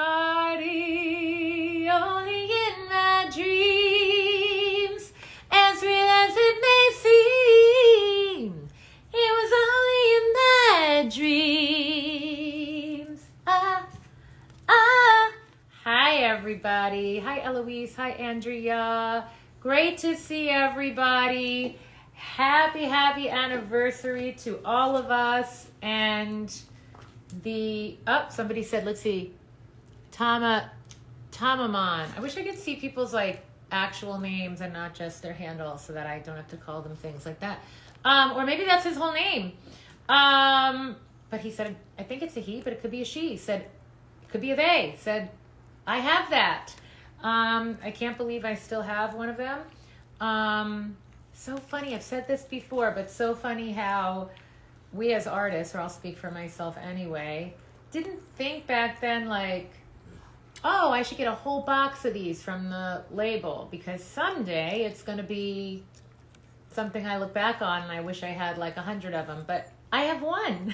everybody, only in my dreams, as real as it may seem, it was only in my dreams. Hi everybody. Hi Eloise. Hi Andrea. Great to see everybody. Happy anniversary to all of us. And somebody said, let's see, Tamaman. I wish I could see people's like actual names and not just their handles so that I don't have to call them things like that. Or maybe that's his whole name. But he said, I think it's a he, but it could be a she. He said, it could be a they. He said, I have that. I can't believe I still have one of them. So funny. I've said this before, but so funny how we as artists, or I'll speak for myself anyway, didn't think back then like, oh, I should get a whole box of these from the label because someday it's going to be something I look back on and I wish I had like 100 of them, but I have one.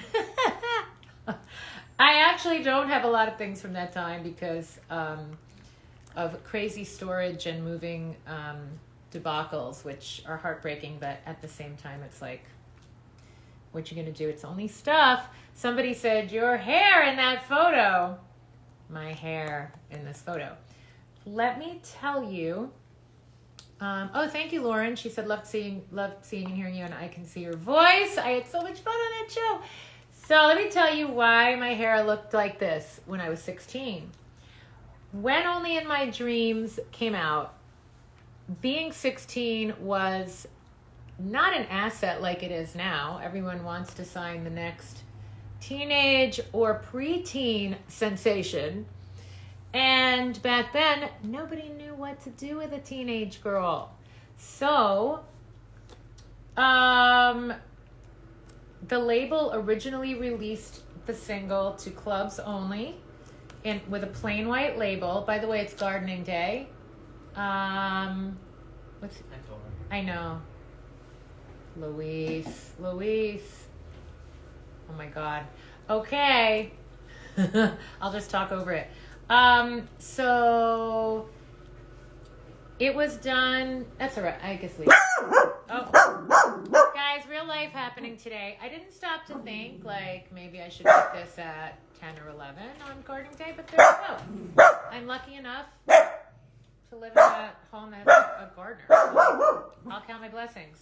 I actually don't have a lot of things from that time because of crazy storage and moving debacles, which are heartbreaking, but at the same time, it's like, what you gonna do? It's only stuff. Somebody said, your hair in that photo. My hair in this photo. Let me tell you. Oh, thank you, Lauren. She said, loved seeing and hearing you, and I can see your voice. I had so much fun on that show. So let me tell you why my hair looked like this when I was 16. When Only in My Dreams came out, being 16 was not an asset like it is now. Everyone wants to sign the next teenage or preteen sensation. And back then, nobody knew what to do with a teenage girl. So, the label originally released the single to clubs only with a plain white label. By the way, it's gardening day. I know. Luis. Oh my God. Okay. I'll just talk over it. So it was done. That's all right. I guess leave. Oh, guys, real life happening today. I didn't stop to think like maybe I should make this at 10 or 11 on gardening day, but there we go. I'm lucky enough to live in a home that has a gardener. So I'll count my blessings.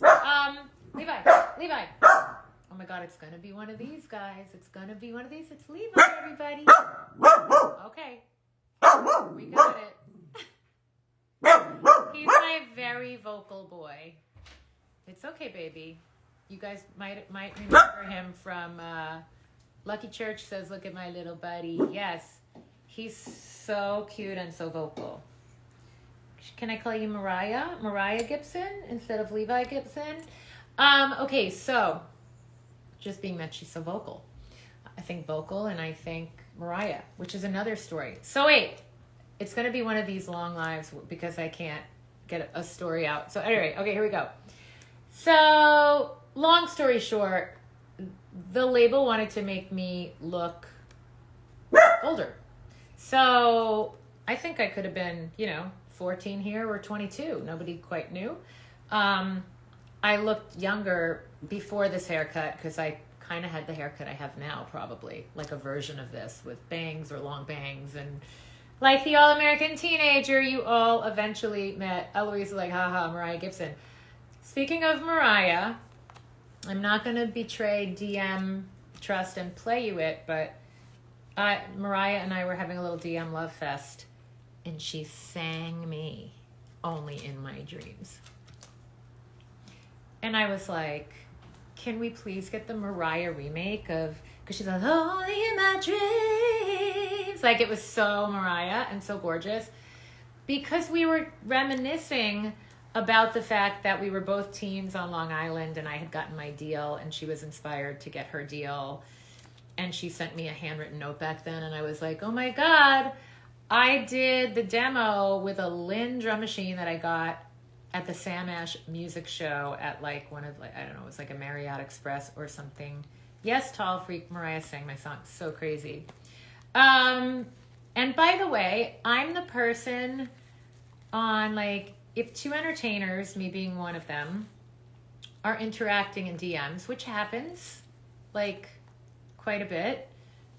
Levi. Oh my God, it's gonna be one of these guys. It's gonna be one of these. It's Levi, everybody. Okay. We got it. He's my very vocal boy. It's okay, baby. You guys might remember him from Lucky Church says, look at my little buddy. Yes, he's so cute and so vocal. Can I call you Mariah? Mariah Gibson instead of Levi Gibson? Okay, so just being that she's so vocal. I think vocal and I think Mariah, which is another story. So wait, it's going to be one of these long lives because I can't get a story out. So anyway, okay, here we go. So long story short, the label wanted to make me look older. So I think I could have been, 14 here or 22. Nobody quite knew. I looked younger before this haircut because I kind of had the haircut I have now, probably like a version of this with bangs or long bangs and like the all-American teenager you all eventually met. Eloise was like, haha, Mariah Gibson. Speaking of Mariah, I'm not going to betray DM trust and play you it, but Mariah and I were having a little DM love fest and she sang me Only in My Dreams. And I was like, can we please get the Mariah remake of, because she's like, Only in My Dreams. Like it was so Mariah and so gorgeous because we were reminiscing about the fact that we were both teens on Long Island and I had gotten my deal and she was inspired to get her deal. And she sent me a handwritten note back then and I was like, oh my God, I did the demo with a Lynn drum machine that I got at the Sam Ash music show at like one of like, I don't know, it was like a Marriott Express or something. Yes, Tall Freak, Mariah sang my song. So crazy. And And by the way, I'm the person on, like, if two entertainers, me being one of them, are interacting in DMs, which happens, like, quite a bit.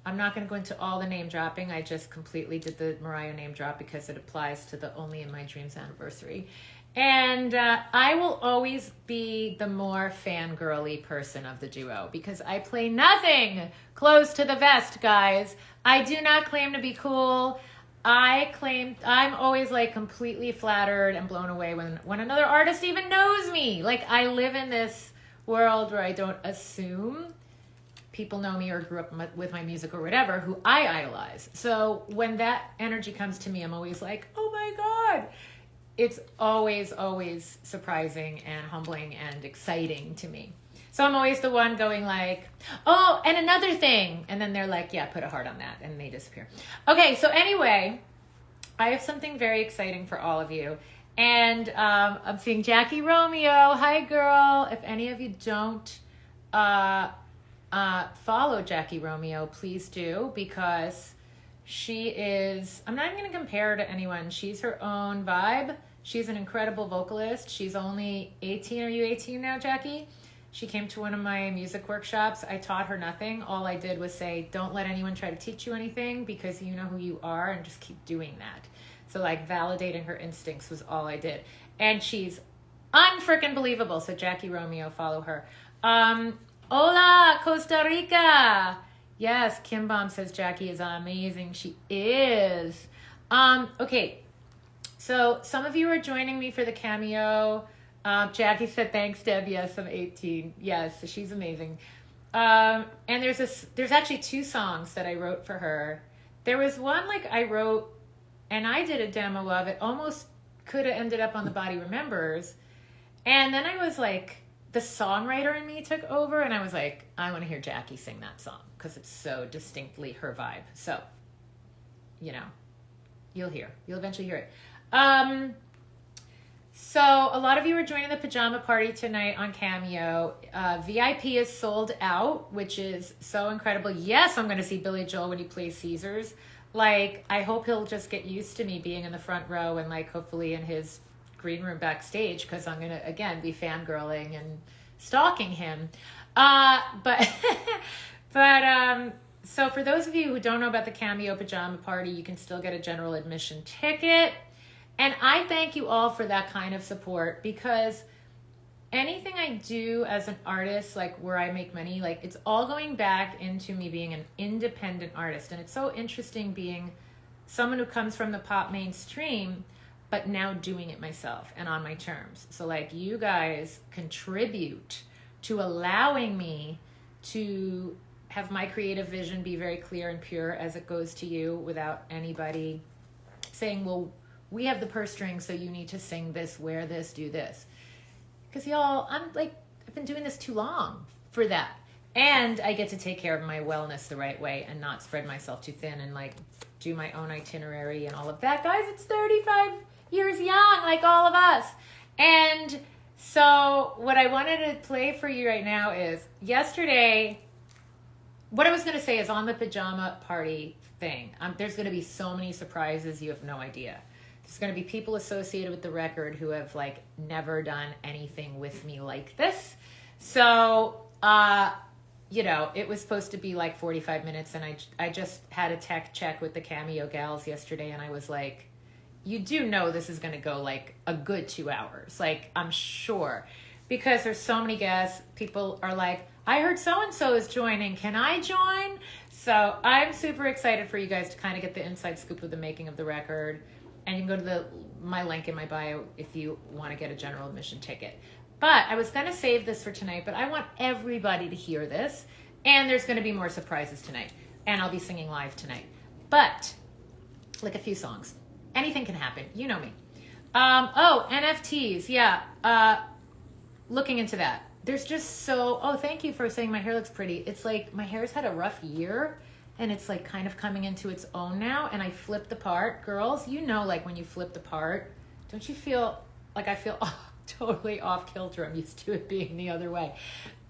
I'm not going to go into all the name dropping. I just completely did the Mariah name drop because it applies to the Only in My Dreams anniversary. And I will always be the more fangirly person of the duo because I play nothing close to the vest, guys. I do not claim to be cool. I'm always like completely flattered and blown away when another artist even knows me. Like, I live in this world where I don't assume people know me or grew up with my music or whatever, who I idolize. So when that energy comes to me, I'm always like, oh my God. It's always, always surprising and humbling and exciting to me. So I'm always the one going like, oh, and another thing. And then they're like, yeah, put a heart on that. And they disappear. Okay, so anyway, I have something very exciting for all of you. And I'm seeing Jackie Romeo. Hi, girl. If any of you don't follow Jackie Romeo, please do, because she is, I'm not even going to compare her to anyone. She's her own vibe. She's an incredible vocalist. She's only 18. Are you 18 now, Jackie? She came to one of my music workshops. I taught her nothing. All I did was say, don't let anyone try to teach you anything because you know who you are, and just keep doing that. So like validating her instincts was all I did. And she's unfreaking believable. So Jackie Romeo, follow her. Hola, Costa Rica. Yes, Kim Bomb says Jackie is amazing. She is. Okay, so some of you are joining me for the Cameo. Jackie said, thanks, Deb. Yes, I'm 18. Yes, she's amazing. And there's actually two songs that I wrote for her. There was one like I wrote, and I did a demo of it. Almost could have ended up on The Body Remembers. And then I was like, the songwriter in me took over, and I was like, I want to hear Jackie sing that song because it's so distinctly her vibe. So, you know, you'll eventually hear it. So a lot of you are joining the pajama party tonight on Cameo. VIP is sold out, which is so incredible. Yes, I'm going to see Billy Joel when he plays Caesars. Like, I hope he'll just get used to me being in the front row and like hopefully in his green room backstage, because I'm going to, again, be fangirling and stalking him. So for those of you who don't know about the Cameo pajama party, you can still get a general admission ticket. And I thank you all for that kind of support, because anything I do as an artist, like where I make money, like it's all going back into me being an independent artist. And it's so interesting being someone who comes from the pop mainstream, but now doing it myself and on my terms. So like you guys contribute to allowing me to have my creative vision be very clear and pure as it goes to you, without anybody saying, well, we have the purse strings, so you need to sing this, wear this, do this. Because y'all, I've been doing this too long for that. And I get to take care of my wellness the right way and not spread myself too thin and like do my own itinerary and all of that. Guys, it's 35 years young, like all of us. And so what I wanted to play for you right now is yesterday, what I was going to say is on the pajama party thing, there's going to be so many surprises you have no idea. There's going to be people associated with the record who have like never done anything with me like this. So, you know, it was supposed to be like 45 minutes, and I just had a tech check with the Cameo gals yesterday, and I was like, you do know this is going to go like a good 2 hours. Like, I'm sure, because there's so many guests. People are like, I heard so-and-so is joining. Can I join? So I'm super excited for you guys to kind of get the inside scoop of the making of the record. And you can go to my link in my bio if you want to get a general admission ticket. But I was going to save this for tonight, but I want everybody to hear this. And there's going to be more surprises tonight. And I'll be singing live tonight. But, like a few songs. Anything can happen. You know me. NFTs. Yeah. Looking into that. There's just so... Oh, thank you for saying my hair looks pretty. It's like my hair's had a rough year. And it's like kind of coming into its own now. And I flipped the part. Girls, you know, like when you flip the part, don't you feel like I feel totally off kilter? I'm used to it being the other way.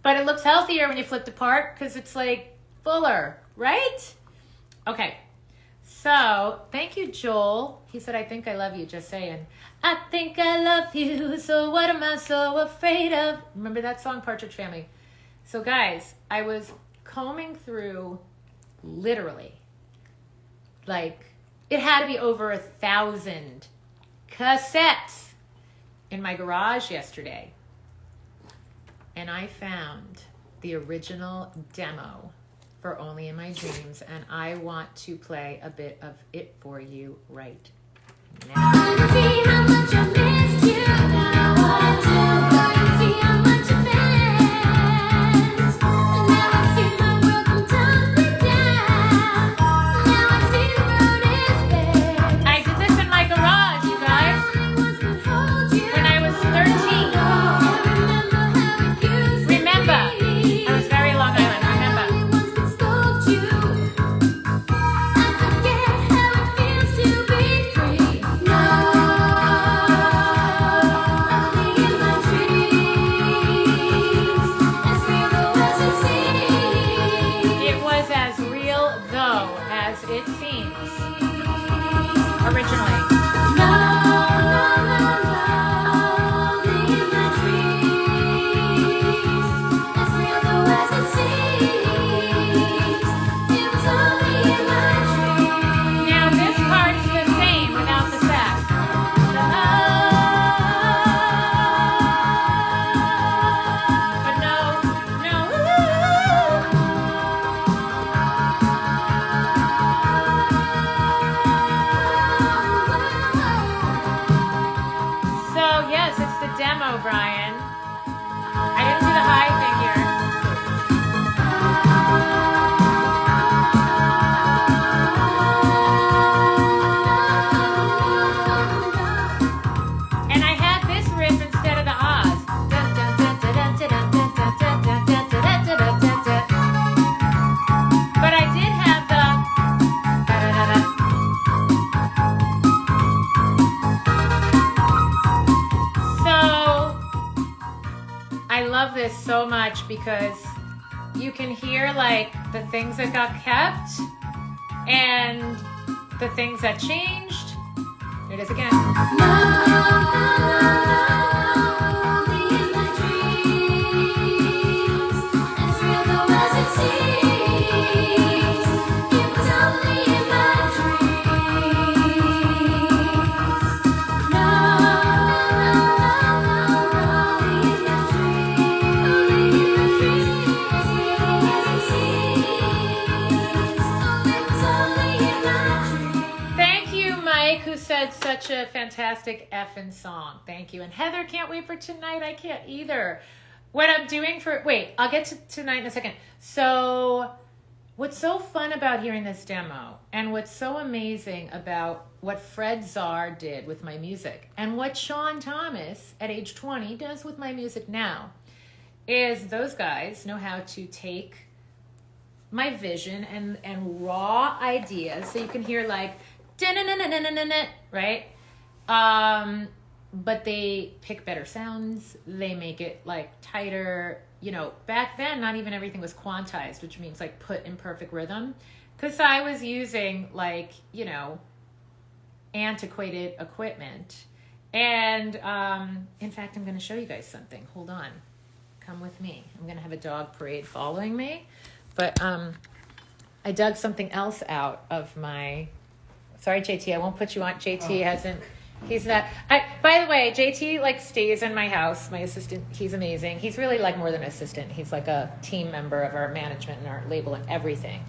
But it looks healthier when you flip the part because it's like fuller, right? Okay. So, thank you, Joel. He said, I think I love you, just saying. I think I love you, so what am I so afraid of? Remember that song, Partridge Family? So, guys, I was combing through, literally, like, it had to be over 1,000 cassettes in my garage yesterday. And I found the original demo for Only in My Dreams, and I want to play a bit of it for you right now. See how much I missed you. Now I do. See how much I missed. And now I see my world come tumbling down. Now I see the road is bare. I did this in my garage, you guys, when I was 13. Remember, I was very Long Island. It seems originally. Now this part's the same without the sax. But no. Demo, Brian. I didn't do the high thing here. And I had this riff instead of the Oz. But I did have the I love this so much because you can hear like the things that got kept and the things that changed. Here it is again. Such a fantastic effing song. Thank you. And Heather, can't wait for tonight. I can't either. What I'm doing I'll get to tonight in a second. So what's so fun about hearing this demo and what's so amazing about what Fred Czar did with my music and what Sean Thomas at age 20 does with my music now is those guys know how to take my vision and raw ideas. So you can hear like right? But they pick better sounds. They make it like tighter. You know, back then, not even everything was quantized, which means like put in perfect rhythm. Because I was using like, you know, antiquated equipment. And in fact, I'm going to show you guys something. Hold on. Come with me. I'm going to have a dog parade following me. But I dug something else out of my... Sorry, JT, I won't put you on. JT hasn't, he's not, by the way, JT like stays in my house, my assistant, he's amazing. He's really like more than an assistant. He's like a team member of our management and our label and everything.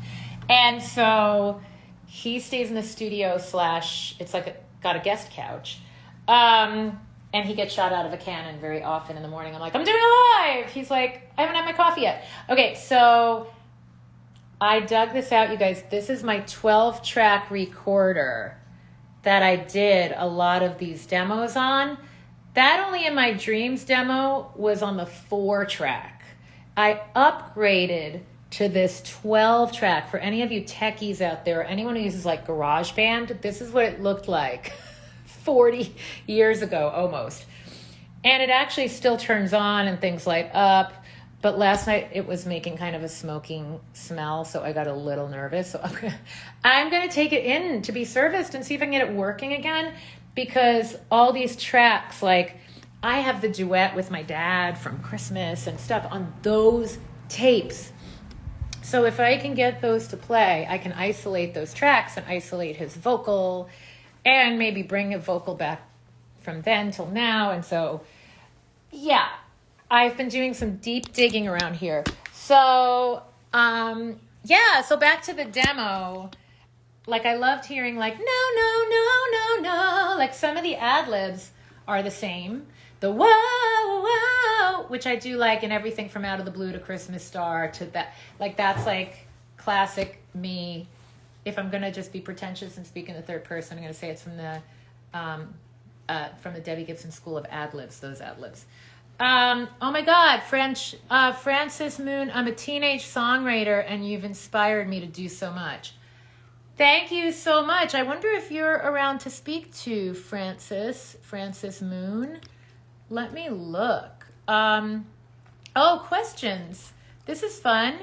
And so he stays in the studio / it's like got a guest couch. And he gets shot out of a cannon very often in the morning. I'm like, I'm doing it live. He's like, I haven't had my coffee yet. Okay, so I dug this out, you guys. This is my 12-track recorder that I did a lot of these demos on. That Only in My Dreams demo was on the 4-track. I upgraded to this 12-track. For any of you techies out there, or anyone who uses like GarageBand, this is what it looked like 40 years ago almost. And it actually still turns on and things light up. But last night it was making kind of a smoking smell, so I got a little nervous. So I'm gonna take it in to be serviced and see if I can get it working again, because all these tracks, like I have the duet with my dad from Christmas and stuff on those tapes. So if I can get those to play, I can isolate those tracks and isolate his vocal and maybe bring a vocal back from then till now. And so, yeah, I've been doing some deep digging around here. So, yeah, so back to the demo. Like, I loved hearing, like, no, no, no, no, no. Like, some of the ad-libs are the same. The whoa, whoa, which I do like in everything from Out of the Blue to Christmas Star to that. Like, that's, like, classic me. If I'm going to just be pretentious and speak in the third person, I'm going to say it's from the Debbie Gibson School of ad-libs, those ad-libs. Oh my God, Francis Moon, I'm a teenage songwriter and you've inspired me to do so much. Thank you so much. I wonder if you're around to speak to Francis Moon. Let me look. Oh, questions. This is fun.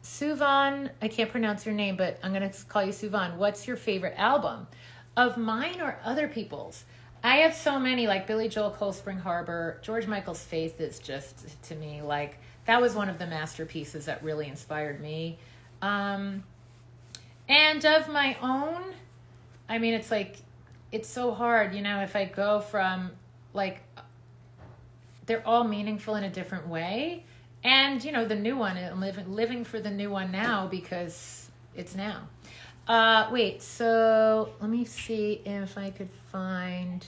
Suvan, I can't pronounce your name, but I'm going to call you Suvan. What's your favorite album? Of mine or other people's? I have so many, like Billy Joel, Cold Spring Harbor. George Michael's Faith is just, to me, like, that was one of the masterpieces that really inspired me. And of my own, I mean, it's like, it's so hard, you know, if I go from, like, they're all meaningful in a different way. And, you know, the new one, I'm living for the new one now because it's now. Wait, so let me see if I could find,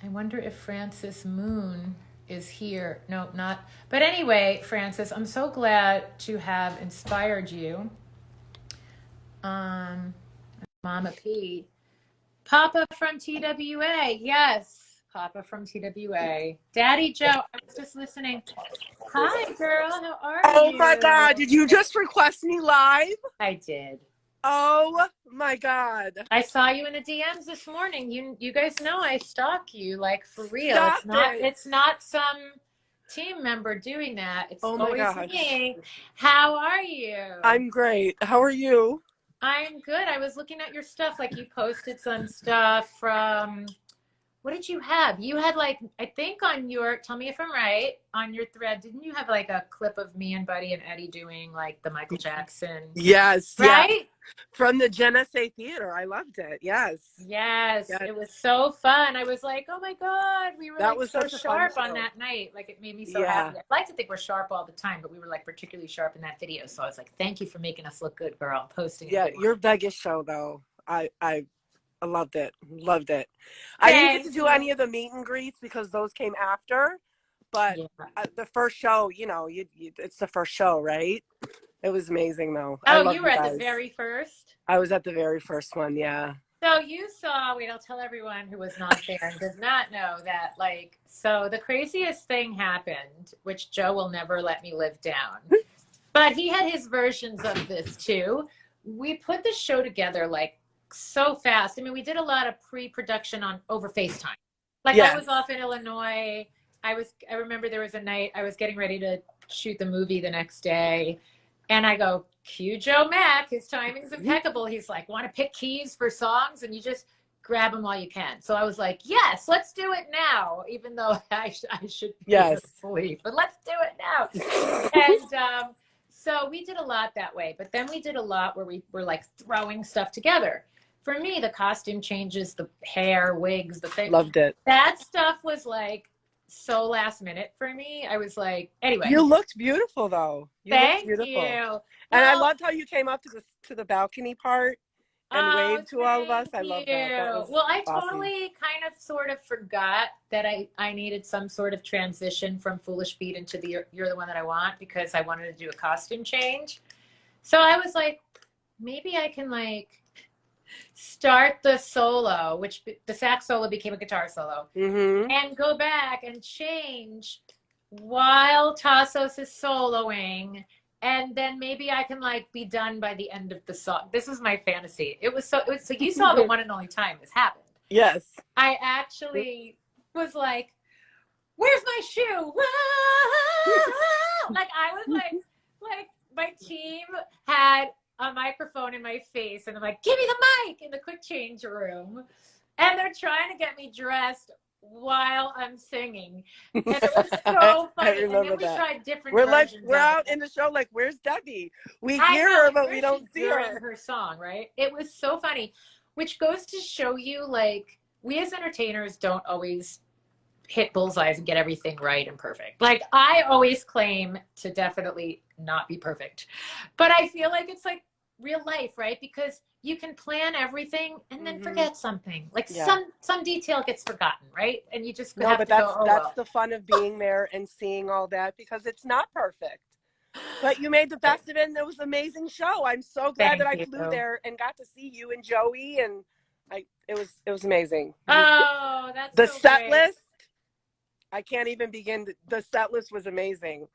I wonder if Francis Moon is here. No, not. But anyway, Francis, I'm so glad to have inspired you. Mama P. Papa from TWA. Yes, Papa from TWA. Daddy Joe, I was just listening. Hi, girl. How are you? Oh my God. Did you just request me live? I did. Oh my God. I saw you in the DMs this morning. You guys know I stalk you, like, for real. Stop It's not some team member doing that. It's always gosh. me. How are you? I'm great. How are you? I'm good. I was looking at your stuff. Like, you posted some stuff from, what did you have? You had, like, I think on your, tell me if I'm right, on your thread, didn't you have like a clip of me and Buddy and Eddie doing like the Michael Jackson? Yes. Right? Yes. From the Genesee Theater. I loved it. Yes. Yes. It was so fun. I was like, oh my God, we were That like was so such a fun sharp show. on that night. Like, it made me so happy. I like to think we're sharp all the time, but we were like particularly sharp in that video. So I was like, thank you for making us look good, girl. Posting it. Yeah, your Vegas show though. I loved it. Loved it. I didn't get to do any of the meet and greets because those came after. But the first show, you know, it's the first show, right? It was amazing, though. Oh, you were at the very first? I was at the very first one, yeah. So you saw, wait, I'll tell everyone who was not there and does not know that, like, so the craziest thing happened, which Joe will never let me live down. But he had his versions of this, too. We put the show together, like, so fast. I mean, we did a lot of pre-production over FaceTime. Like, I was off in Illinois. I remember there was a night I was getting ready to shoot the movie the next day. And I go, cue Joe Mack. His timing's impeccable. He's like, want to pick keys for songs? And you just grab them while you can. So I was like, yes, let's do it now. Even though I should be asleep. But let's do it now. And so we did a lot that way. But then we did a lot where we were like throwing stuff together. For me, the costume changes, the hair, wigs, the thing. Loved it. That stuff was like so last minute for me. I was like, anyway. You looked beautiful though. Thank you. And I loved how you came up to the balcony part and waved to all of us. I love that. Well, I totally kind of sort of forgot that I needed some sort of transition from Foolish Feet into You're the One That I Want, because I wanted to do a costume change. So I was like, maybe I can like start the solo, which the sax solo became a guitar solo, and go back and change while Tassos is soloing, and then maybe I can like be done by the end of the song. This is my fantasy. It was so you saw the one and only time this happened. Yes. I actually was like, where's my shoe? Whoa! Like I was like my team had a microphone in my face, and I'm like, give me the mic in the quick change room, and they're trying to get me dressed while I'm singing, and it was so funny. And then we tried different versions. We're out in the show, like, where's Debbie? We I hear know, her, but we don't see during her. her song, right? It was so funny, which goes to show you, like, we as entertainers don't always hit bullseyes and get everything right and perfect. Like, I always claim to definitely not be perfect, but I feel like it's like real life, right? Because you can plan everything and then forget something. Like some detail gets forgotten, right? And you just have to go, oh, that's well. the fun of being there and seeing all that, because it's not perfect. But you made the best of it, and it was an amazing show. I'm so glad that I flew there and got to see you and Joey, and it was amazing. Oh, that's the so set great. list. I can't even begin. The set list was amazing.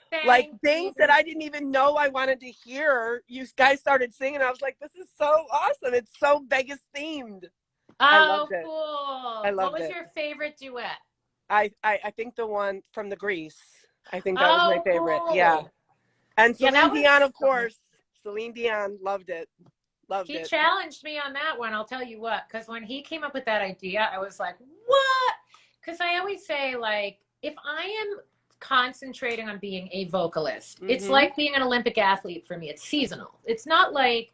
Thank like you. things that I didn't even know I wanted to hear. You guys started singing. I was like, this is so awesome. It's so Vegas themed. I loved it. Cool. I loved What was it. your favorite duet? I think the one from the Grease. I think that was my favorite. Cool. Yeah. And Celine Dion, of course. Celine Dion, loved it. He challenged me on that one, I'll tell you what, because when he came up with that idea, I was like, what? Because I always say, like, if I am concentrating on being a vocalist, it's like being an Olympic athlete for me. It's seasonal. It's not like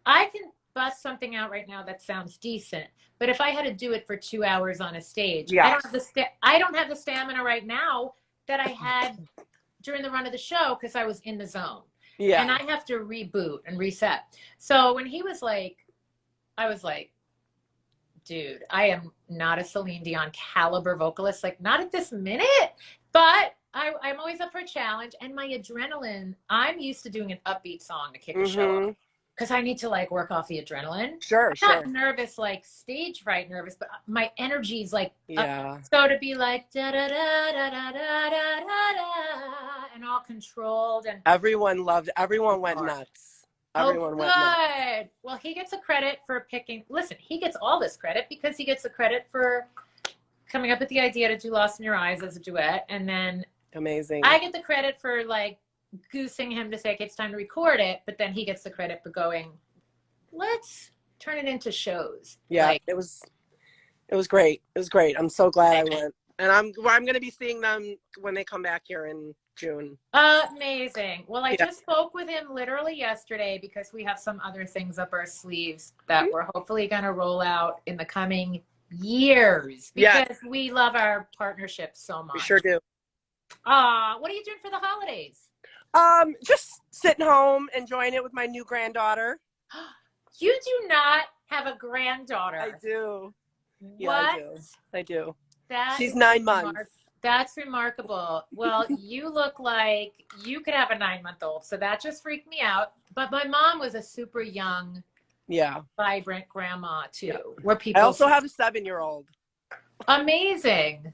I can bust something out right now that sounds decent, but if I had to do it for 2 hours on a stage, I don't have the stamina right now that I had during the run of the show because I was in the zone. Yeah. And I have to reboot and reset. So when he was like, I was like, dude, I am not a Celine Dion caliber vocalist, like not at this minute, but I'm always up for a challenge. And my adrenaline, I'm used to doing an upbeat song to kick a show off because I need to like work off the adrenaline. I'm not nervous, like stage fright nervous, but my energy is like, up. So to be like, da da da da da da da da, and all controlled. And everyone went nuts. Everyone went nuts. Well, he gets a credit for picking. Listen, he gets all this credit because he gets the credit for coming up with the idea to do Lost in Your Eyes as a duet. And then amazing. I get the credit for like goosing him to say, okay, it's time to record it. But then he gets the credit for going, let's turn it into shows. Yeah, like, it was great. It was great. I'm so glad I went. And I'm going to be seeing them when they come back here in June. Amazing. Well, I just spoke with him literally yesterday because we have some other things up our sleeves that we're hopefully going to roll out in the coming years because we love our partnership so much. We sure do. What are you doing for the holidays? Just sitting home, enjoying it with my new granddaughter. You do not have a granddaughter. I do. Yeah, what? I do. She's 9 months. That's remarkable. Well, you look like you could have a 9-month-old, so that just freaked me out. But my mom was a super young, vibrant grandma too. Where people. I also have a 7-year-old. Amazing.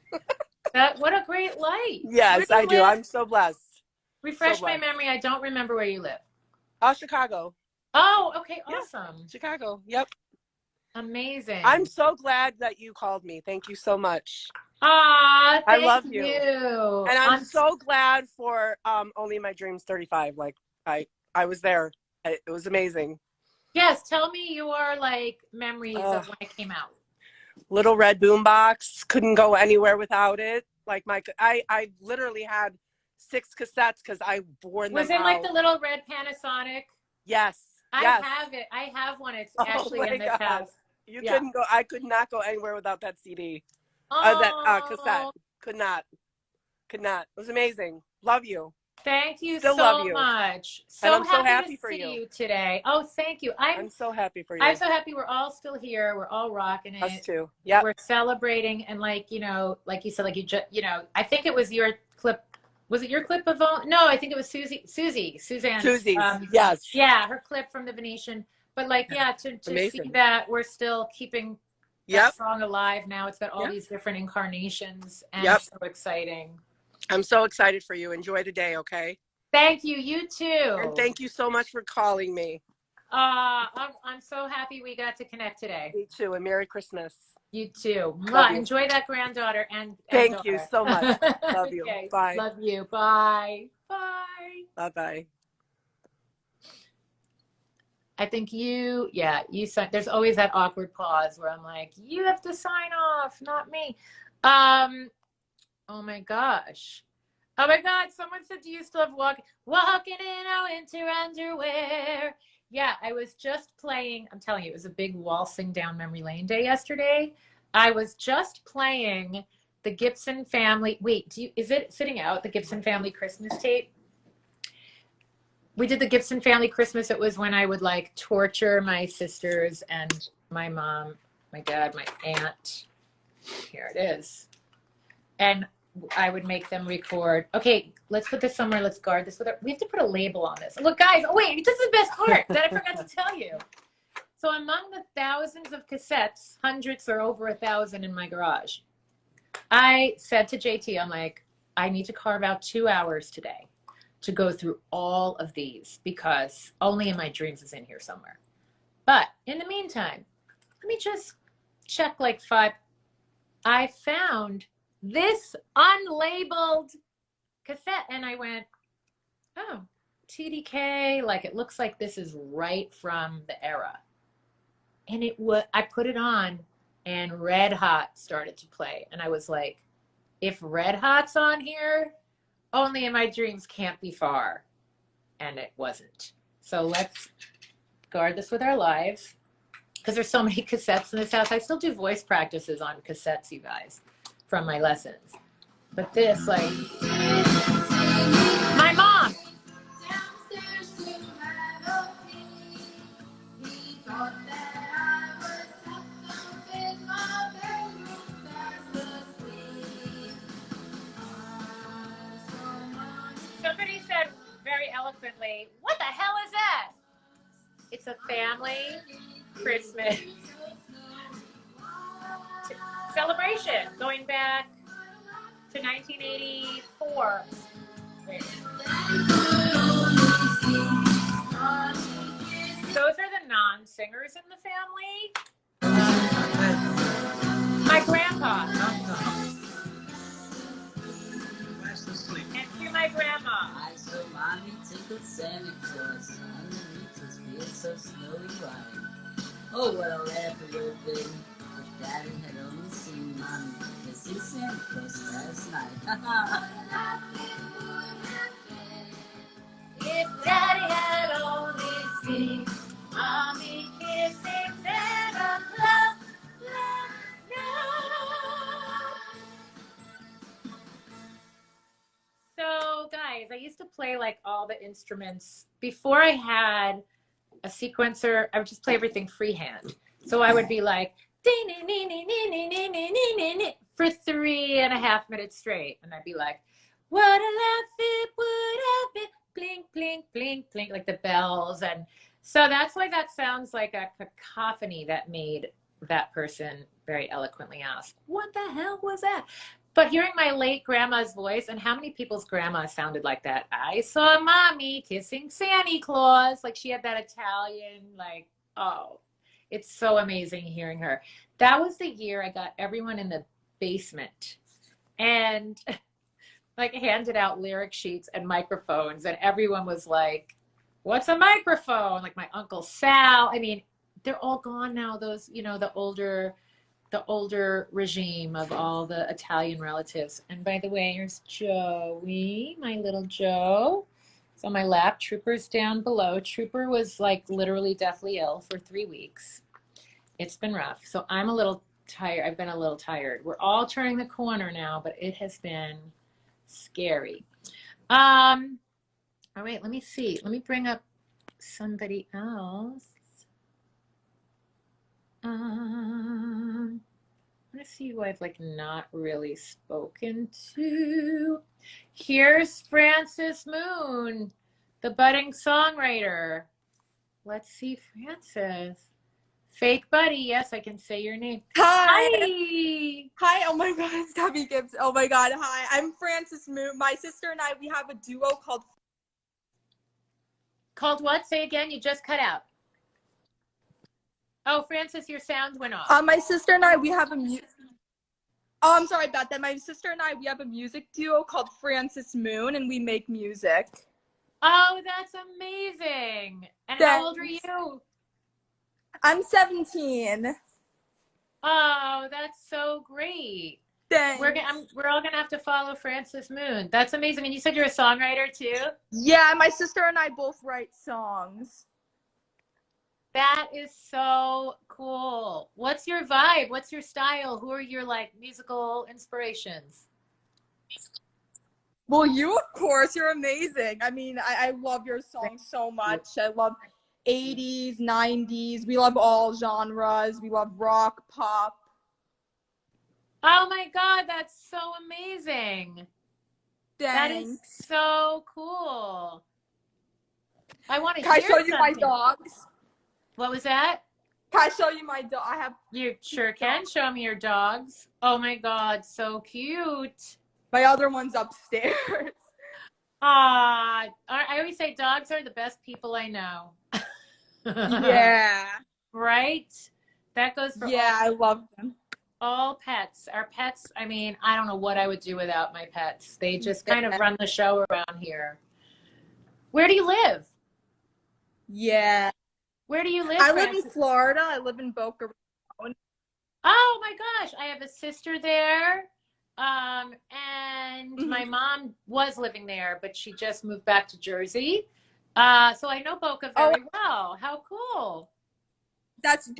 What a great life. Yes, I do. I'm so blessed. Refresh my memory. I don't remember where you live. Chicago. Oh, okay, awesome. Yeah. Chicago. Yep. Amazing. I'm so glad that you called me. Thank you so much. Thank I love you. And I'm so glad for Only My Dreams 35. Like I was there. It was amazing. Yes, tell me your like memories of when it came out. Little red boombox. Couldn't go anywhere without it. Like I literally had 6 cassettes because I wore them. Was it like the little red Panasonic? Yes. I have it. I have one. It's actually in this house. You couldn't go. I could not go anywhere without that CD. That cassette. Could not. It was amazing. Love you. Thank you Still so love you. much. And I'm so happy for to see you. you today. Oh, thank you. I'm so happy for you. I'm so happy we're all still here. We're all rocking it. Us too. Yeah. We're celebrating and like you said, like I think it was your clip. Was it your clip of? No, I think it was Suzanne. Susie. Yes. Yeah, her clip from the Venetian. But like, to see that we're still keeping that song alive now. It's got all these different incarnations and so exciting. I'm so excited for you. Enjoy the day, okay? Thank you. You too. And thank you so much for calling me. I'm so happy we got to connect today. Me too, and Merry Christmas. You too. Love you. Enjoy that granddaughter and Thank daughter. you so much. Love you. Okay. Bye. Love you. Bye. Bye. Bye-bye. I think you said there's always that awkward pause where I'm like, you have to sign off, not me. Oh my gosh. Oh my God, someone said, do you still have walking in our winter underwear? Yeah, I was just playing, I'm telling you, it was a big waltzing down memory lane day yesterday. I was just playing the Gibson family, is it sitting out, the Gibson family Christmas tape? We did the Gibson family Christmas. It was when I would like torture my sisters and my mom, my dad, my aunt. Here it is. And I would make them record. Okay, let's put this somewhere. Let's guard this. We have to put a label on this. Look, guys. Oh, wait. This is the best part that I forgot to tell you. So among the thousands of cassettes, hundreds or over 1,000 in my garage, I said to JT, I'm like, I need to carve out 2 hours today to go through all of these because Only in My Dreams is in here somewhere. But in the meantime, let me just check like 5. I found this unlabeled cassette and I went, oh, TDK, like it looks like this is right from the era. And I put it on and Red Hot started to play. And I was like, if Red Hot's on here, Only in My Dreams can't be far. And it wasn't. So let's guard this with our lives. Because there's so many cassettes in this house. I still do voice practices on cassettes, you guys, from my lessons. But this, like, my mom. Somebody said very eloquently, what the hell is that? It's a family Christmas celebration going back to 1984. Those are the non-singers in the family. My grandpa. And to my grandma. I saw Mommy tickled Santa Claus underneath his beard so snowy white. Oh, what a laugh it would have been if Daddy had only seen Mommy kissing Santa Claus last night. If Daddy had only seen Mommy kissing Santa Claus last night. So, guys, I used to play like all the instruments. Before I had a sequencer, I would just play everything freehand. So I would be like, for 3.5 minutes straight. And I'd be like, what a laugh it would have been. Blink, blink, blink, blink, like the bells. And so that's why that sounds like a cacophony that made that person very eloquently ask, what the hell was that? But hearing my late grandma's voice, and how many people's grandma sounded like that? I saw Mommy kissing Santa Claus. Like she had that Italian, like, oh, it's so amazing hearing her. That was the year I got everyone in the basement and like handed out lyric sheets and microphones. And everyone was like, what's a microphone? Like my Uncle Sal. I mean, they're all gone now. Those, you know, the older regime of all the Italian relatives. And by the way, here's Joey, my little Joe. It's on my lap. Trooper's down below. Trooper was like literally deathly ill for 3 weeks. It's been rough. So I'm a little tired. I've been a little tired. We're all turning the corner now, but it has been scary. All right, let me see. Let me bring up somebody else. I want to see who I've like not really spoken to. Here's Frances Moon, the budding songwriter. Let's see, Frances. Fake buddy, yes, I can say your name. Hi. Hi, oh my God, it's Gabby Gibson. Oh my God, hi. I'm Frances Moon. My sister and I, we have a duo called... Called what? Say again, you just cut out. Oh, Francis, your sound went off. My sister and I, we have a Oh, I'm sorry about that. My sister and I, we have a music duo called Francis Moon, and we make music. Oh, that's amazing. And Thanks. how old are you? I'm 17. Oh, that's so great. Thanks. We're all gonna have to follow Francis Moon. That's amazing. And you said you're a songwriter too? Yeah, my sister and I both write songs. That is so cool. What's your vibe? What's your style? Who are your like musical inspirations? Well, you, of course, you're amazing. I mean, I love your songs so much. I love 80s, 90s. We love all genres. We love rock, pop. Oh my God, that's so amazing. Thanks. That is so cool. I want to Can I hear show you my something. dogs? What was that? Can I show you my dog? I have. You sure can show me your dogs. Oh my God, so cute. My other one's upstairs. Ah, I always say dogs are the best people I know. Yeah. Right? That goes for Yeah, I love them. all pets. Our pets, I mean, I don't know what I would do without my pets. They just kind of run the show around here. Where do you live? Yeah. Where do you live, I live in Francis? Florida. I live in Boca Raton. Oh my gosh, I have a sister there. And my mom was living there, but she just moved back to Jersey. So I know Boca very well. How cool.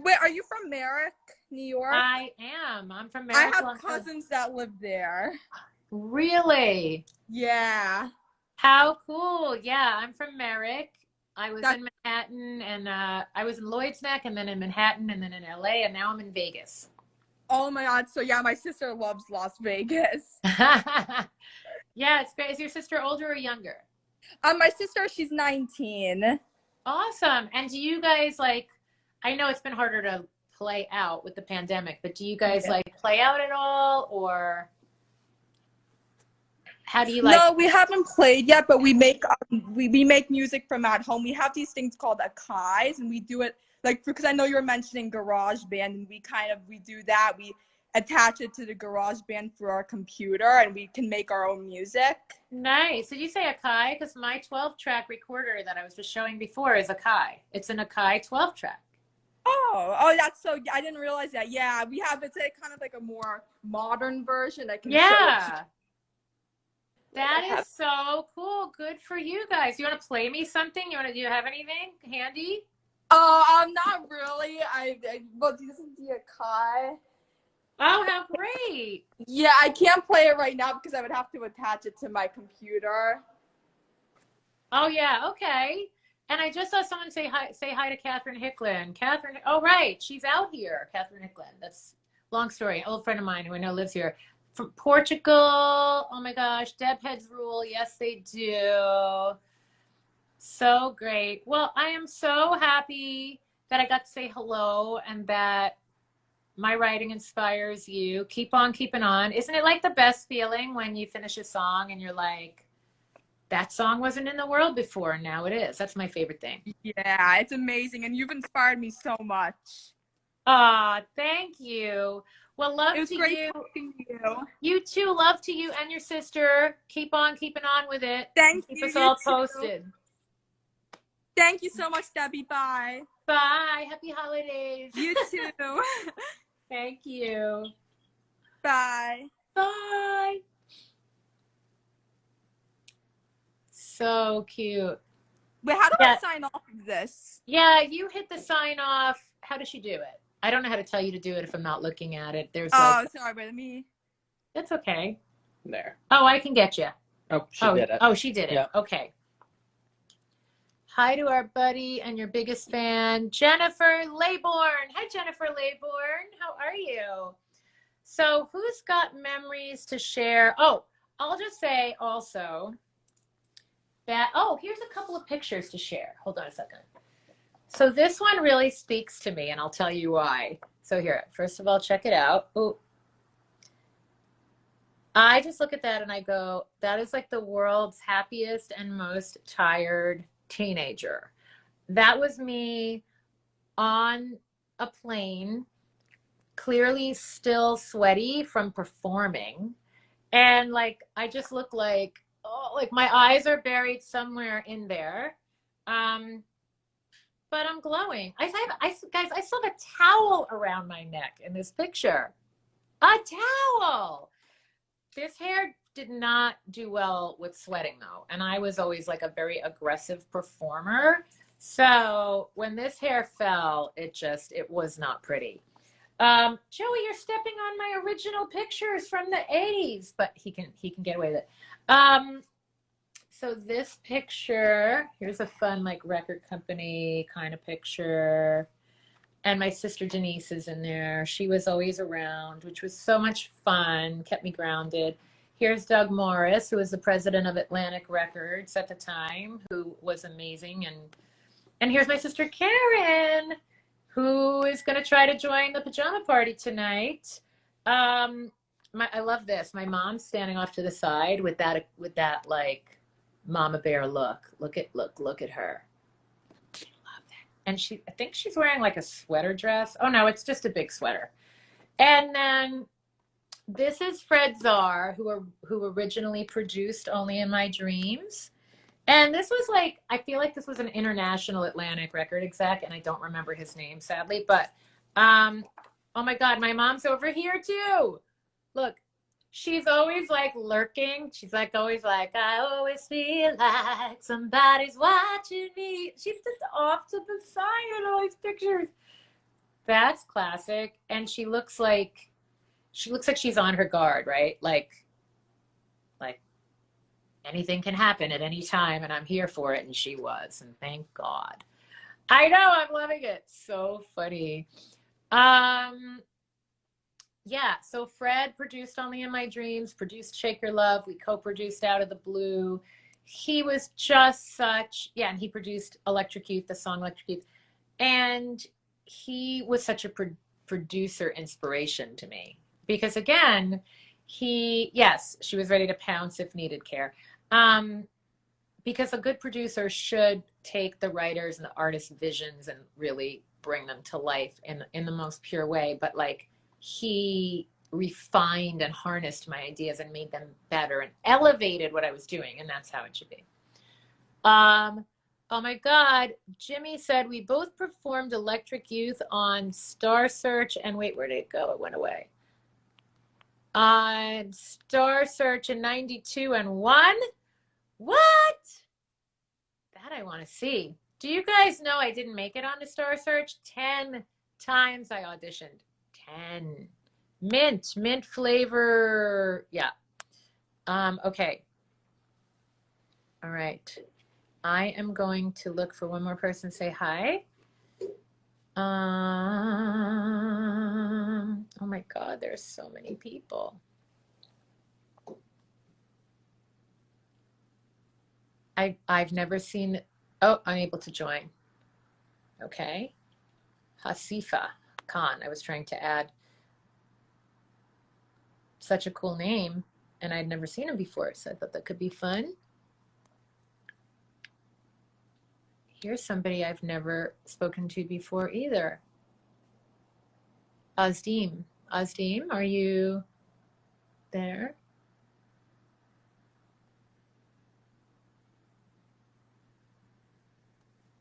Wait, are you from Merrick, New York? I am. I'm from Merrick. I have cousins that live there. Really? Yeah. How cool. Yeah, I'm from Merrick. I was in Manhattan, and I was in Lloyd's Neck, and then in Manhattan, and then in LA, and now I'm in Vegas. Oh my God. So yeah, my sister loves Las Vegas. Yeah, it's great. Is your sister older or younger? My sister, she's 19. Awesome. And do you guys like, I know it's been harder to play out with the pandemic, but do you guys like play out at all, or how do you like? No, we haven't played yet, but we make music from at home. We have these things called Akais, and we do it like, because I know you were mentioning GarageBand, and we do that. We attach it to the GarageBand through our computer, and we can make our own music. Nice. Did you say Akai? Because my 12-track recorder that I was just showing before is Akai. It's an Akai 12-track. Oh, that's so. I didn't realize that. Yeah, we have it's kind of like a more modern version. I can show it. That is so cool. Good for you guys. You want to play me something? Do you have anything handy? Not really. But this is the Akai. Oh, how great. Yeah, I can't play it right now because I would have to attach it to my computer. Oh, yeah. Okay. And I just saw someone say hi to Catherine Hicklin. Catherine, oh, right. She's out here, Catherine Hicklin. That's a long story. An old friend of mine who I know lives here. From Portugal. Oh, my gosh. Deb Heads rule. Yes, they do. So great. Well, I am so happy that I got to say hello and that my writing inspires you. Keep on keeping on. Isn't it like the best feeling when you finish a song and you're like, that song wasn't in the world before, and now it is. That's my favorite thing. Yeah, it's amazing, and you've inspired me so much. Thank you. Well, love to you. It was great talking to you. You too. Love to you and your sister. Keep on keeping on with it. Thank you. Keep us all posted. Thank you so much, Debbie. Bye. Bye. Happy holidays. You too. Thank you. Bye. Bye. So cute. Wait, how do I sign off of this? Yeah, you hit the sign off. How does she do it? I don't know how to tell you to do it if I'm not looking at it. There's sorry, but me. That's okay. There. Oh, I can get you. Oh, she did it. Oh, she did it. Yeah. Okay. Hi to our buddy and your biggest fan, Jennifer Laybourne. Hi, Jennifer Laybourne. How are you? So who's got memories to share? Oh, I'll just say also that, here's a couple of pictures to share. Hold on a second. So this one really speaks to me, and I'll tell you why. So here, first of all, check it out. Oh, I just look at that and I go, that is like the world's happiest and most tired teenager. That was me on a plane, clearly still sweaty from performing. And like, I just look like, oh, like my eyes are buried somewhere in there. But I'm glowing. Guys, I still have a towel around my neck in this picture. A towel. This hair did not do well with sweating though. And I was always like a very aggressive performer. So when this hair fell, it was not pretty. Joey, you're stepping on my original pictures from the 80s, but he can get away with it. So this picture, here's a fun like record company kind of picture. And my sister Denise is in there. She was always around, which was so much fun, kept me grounded. Here's Doug Morris, who was the president of Atlantic Records at the time, who was amazing. And here's my sister Karen, who is going to try to join the pajama party tonight. I love this. My mom's standing off to the side with that like mama bear look. Look at her. And I think she's wearing like a sweater dress. Oh no, it's just a big sweater. And then this is Fred Czar, who originally produced Only in My Dreams. And this was like, I feel like this was an international Atlantic record exec, and I don't remember his name, sadly. But, oh my God, my mom's over here too. Look, she's always like lurking. She's like always like, I always feel like somebody's watching me. She's just off to the side in all these pictures. That's classic. And she looks like she's on her guard, right? Like anything can happen at any time, and I'm here for it. And she was, and thank God. I know, I'm loving it. So funny. Yeah, so Fred produced Only in My Dreams, produced Shake Your Love. We co-produced Out of the Blue. He was just and he produced Electric Youth, the song Electric Youth. And he was such a producer inspiration to me. Because again, she was ready to pounce if needed care. Because a good producer should take the writers and the artists' visions and really bring them to life in the most pure way. But like, he refined and harnessed my ideas and made them better and elevated what I was doing. And that's how it should be. Oh my God. Jimmy said we both performed Electric Youth on Star Search. And wait, where did it go? It went away. On Star Search in 92 and 1. What? That I want to see. Do you guys know I didn't make it on the Star Search? 10 times I auditioned. 10. Mint flavor. Yeah. Okay. All right. I am going to look for one more person. Say hi. Oh my God, there's so many people. I've never seen. Oh, I'm able to join. Okay. Hasifa Khan. I was trying to add such a cool name, and I'd never seen him before, so I thought that could be fun. Here's somebody I've never spoken to before either. Azdim. Azdim, are you there?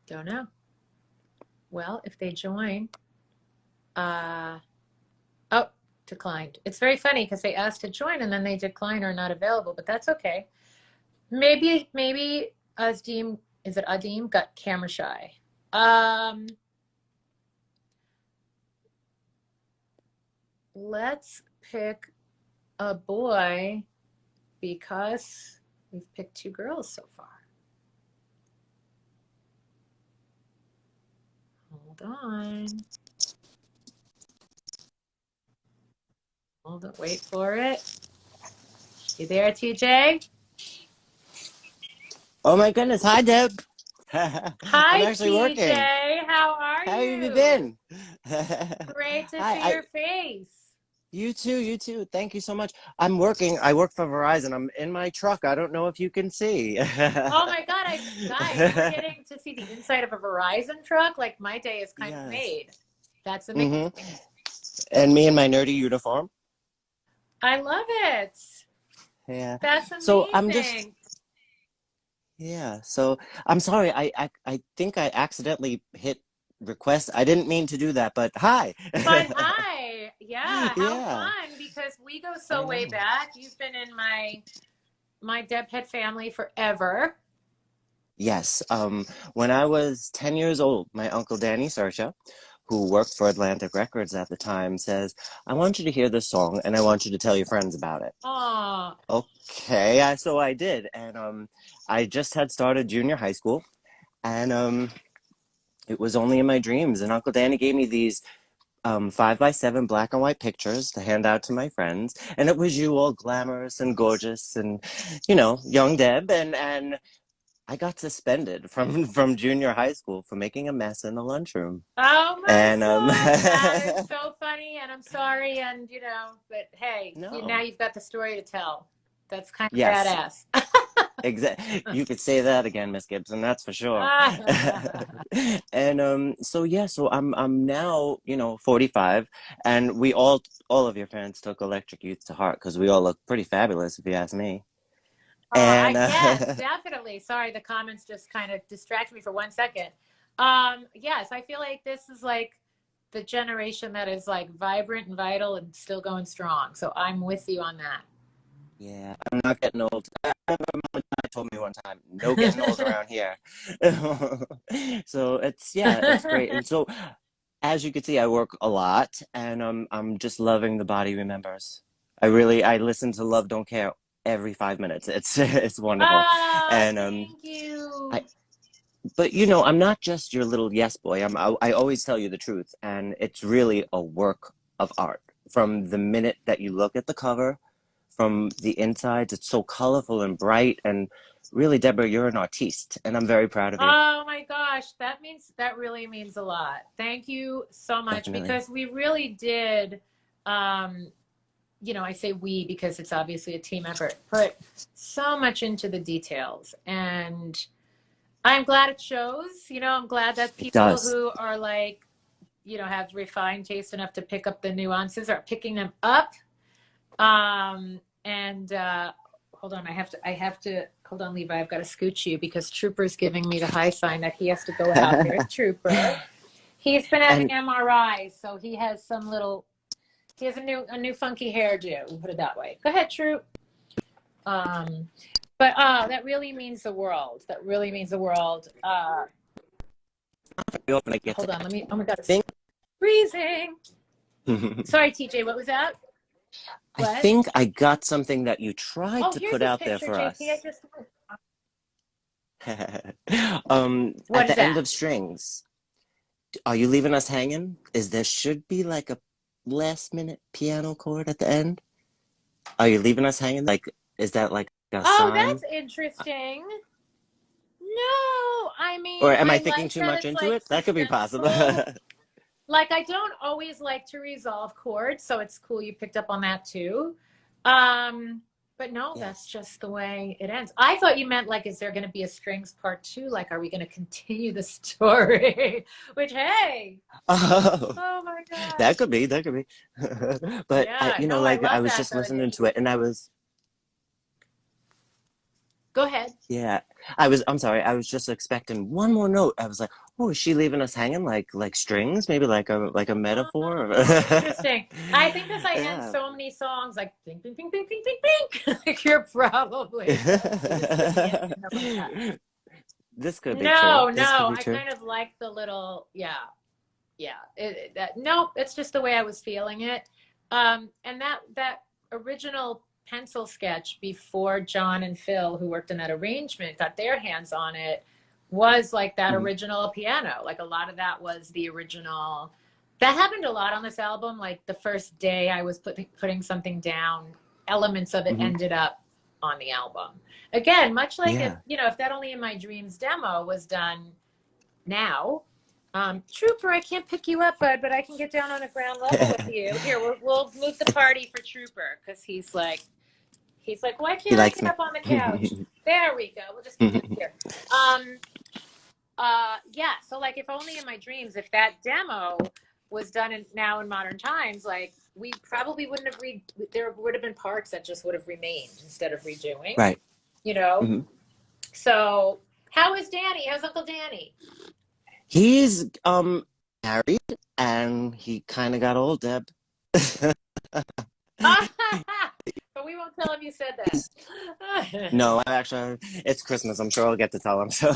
Don't know. Well, if they join, oh, declined. It's very funny because they asked to join and then they decline or not available, but that's okay. Maybe Azdim, is it Adim, got camera shy. Let's pick a boy because we've picked 2 girls so far. Hold on. Hold on, wait for it. You there, TJ? Oh my goodness. Hi, Deb. Hi, I'm actually TJ. working. How are you? How have you been? Great to Hi, see your face. You too. Thank you so much. I'm working. I work for Verizon. I'm in my truck. I don't know if you can see. Oh my God, guys, we're getting to see the inside of a Verizon truck. Like, my day is kind of made. That's amazing. And me in my nerdy uniform. I love it. Yeah. That's amazing. So I'm just, yeah. So I'm sorry. I think I accidentally hit request. I didn't mean to do that, but hi. But hi. Yeah. How Yeah. fun, because we go so way back. You've been in my Debhead family forever. Yes. When I was 10 years old, my uncle Danny Sersha, who worked for Atlantic Records at the time, says, I want you to hear this song and I want you to tell your friends about it. Aw. Okay, so I did. And I just had started junior high school, and it was only in my dreams. And Uncle Danny gave me these 5x7 black and white pictures to hand out to my friends. And it was you all glamorous and gorgeous and, young Deb. And I got suspended from junior high school for making a mess in the lunchroom. Oh my And God, that is so funny, and I'm sorry, and but hey, now you've got the story to tell. That's kind of badass. Exactly. You could say that again, Miss Gibson. That's for sure. And so I'm now 45, and we all of your fans took Electric Youth to heart because we all look pretty fabulous, if you ask me. Yes, definitely. Sorry, the comments just kind of distracted me for 1 second. Yes, I feel like this is like the generation that is like vibrant and vital and still going strong. So I'm with you on that. Yeah, I'm not getting old. My mom told me one time, no getting old around here. So it's great. And so, as you can see, I work a lot, and I'm just loving The Body Remembers. I listen to Love Don't Care every 5 minutes. It's wonderful. And thank you. But I'm not just your little yes boy. I always tell you the truth, and it's really a work of art. From the minute that you look at the cover, from the insides, it's so colorful and bright. And really, Deborah, you're an artiste, and I'm very proud of you. Oh my gosh, that really means a lot. Thank you so much. Definitely. Because we really did. I say we because it's obviously a team effort, put so much into the details, and I'm glad it shows. I'm glad that people who are like, have refined taste enough to pick up the nuances are picking them up. Hold on, I have to hold on, Levi. I've got to scooch you because Trooper's giving me the high sign that he has to go out. There's Trooper. He's been having MRIs, so he has he has a new funky hairdo. We'll put it that way. Go ahead, Troop. But that really means the world. That really means the world. Hold on, let me. Oh my God, it's freezing. Sorry, TJ. What was that? What? I think I got something that you tried to put out there for us. At the end of Strings, are you leaving us hanging? There should be like a last minute piano chord at the end. Are you leaving us hanging? Like, is that like a sign? That's interesting. No, I mean, or am I thinking too much into it? That could be possible. Like, I don't always like to resolve chords, so it's cool you picked up on that too. But no, that's just the way it ends. I thought you meant like, is there going to be a Strings part 2? Like, are we going to continue the story? Which, hey, oh my God, that could be. But I was just listening to it, and I was. Go ahead. Yeah, I'm sorry. I was just expecting one more note. I was like, oh, is she leaving us hanging like strings? Maybe like a metaphor? Interesting. I think because I end so many songs like bing, bing, bing, bing, bing, bing, bing. Like you're probably. This could be no, true. No. I kind of like the little, yeah. No, it's just the way I was feeling it. And that original pencil sketch before John and Phil, who worked on that arrangement, got their hands on it, was like that original piano. Like a lot of that was the original. That happened a lot on this album. Like the first day I was putting something down, elements of it ended up on the album. Again, much like if that Only in My Dreams demo was done now. Trooper, I can't pick you up, bud, but I can get down on a ground level with you. Here, we'll move the party for Trooper because he's like, why can't I get up on the couch? There we go. We'll just get here. So like if Only in My Dreams, if that demo was done now in modern times, like we probably wouldn't have there would have been parts that just would have remained instead of redoing. Right. You know? Mm-hmm. So how is Danny? How's Uncle Danny? He's married and he kind of got old, Deb. But we won't tell him you said that. No, actually, it's Christmas. I'm sure I'll get to tell him. So,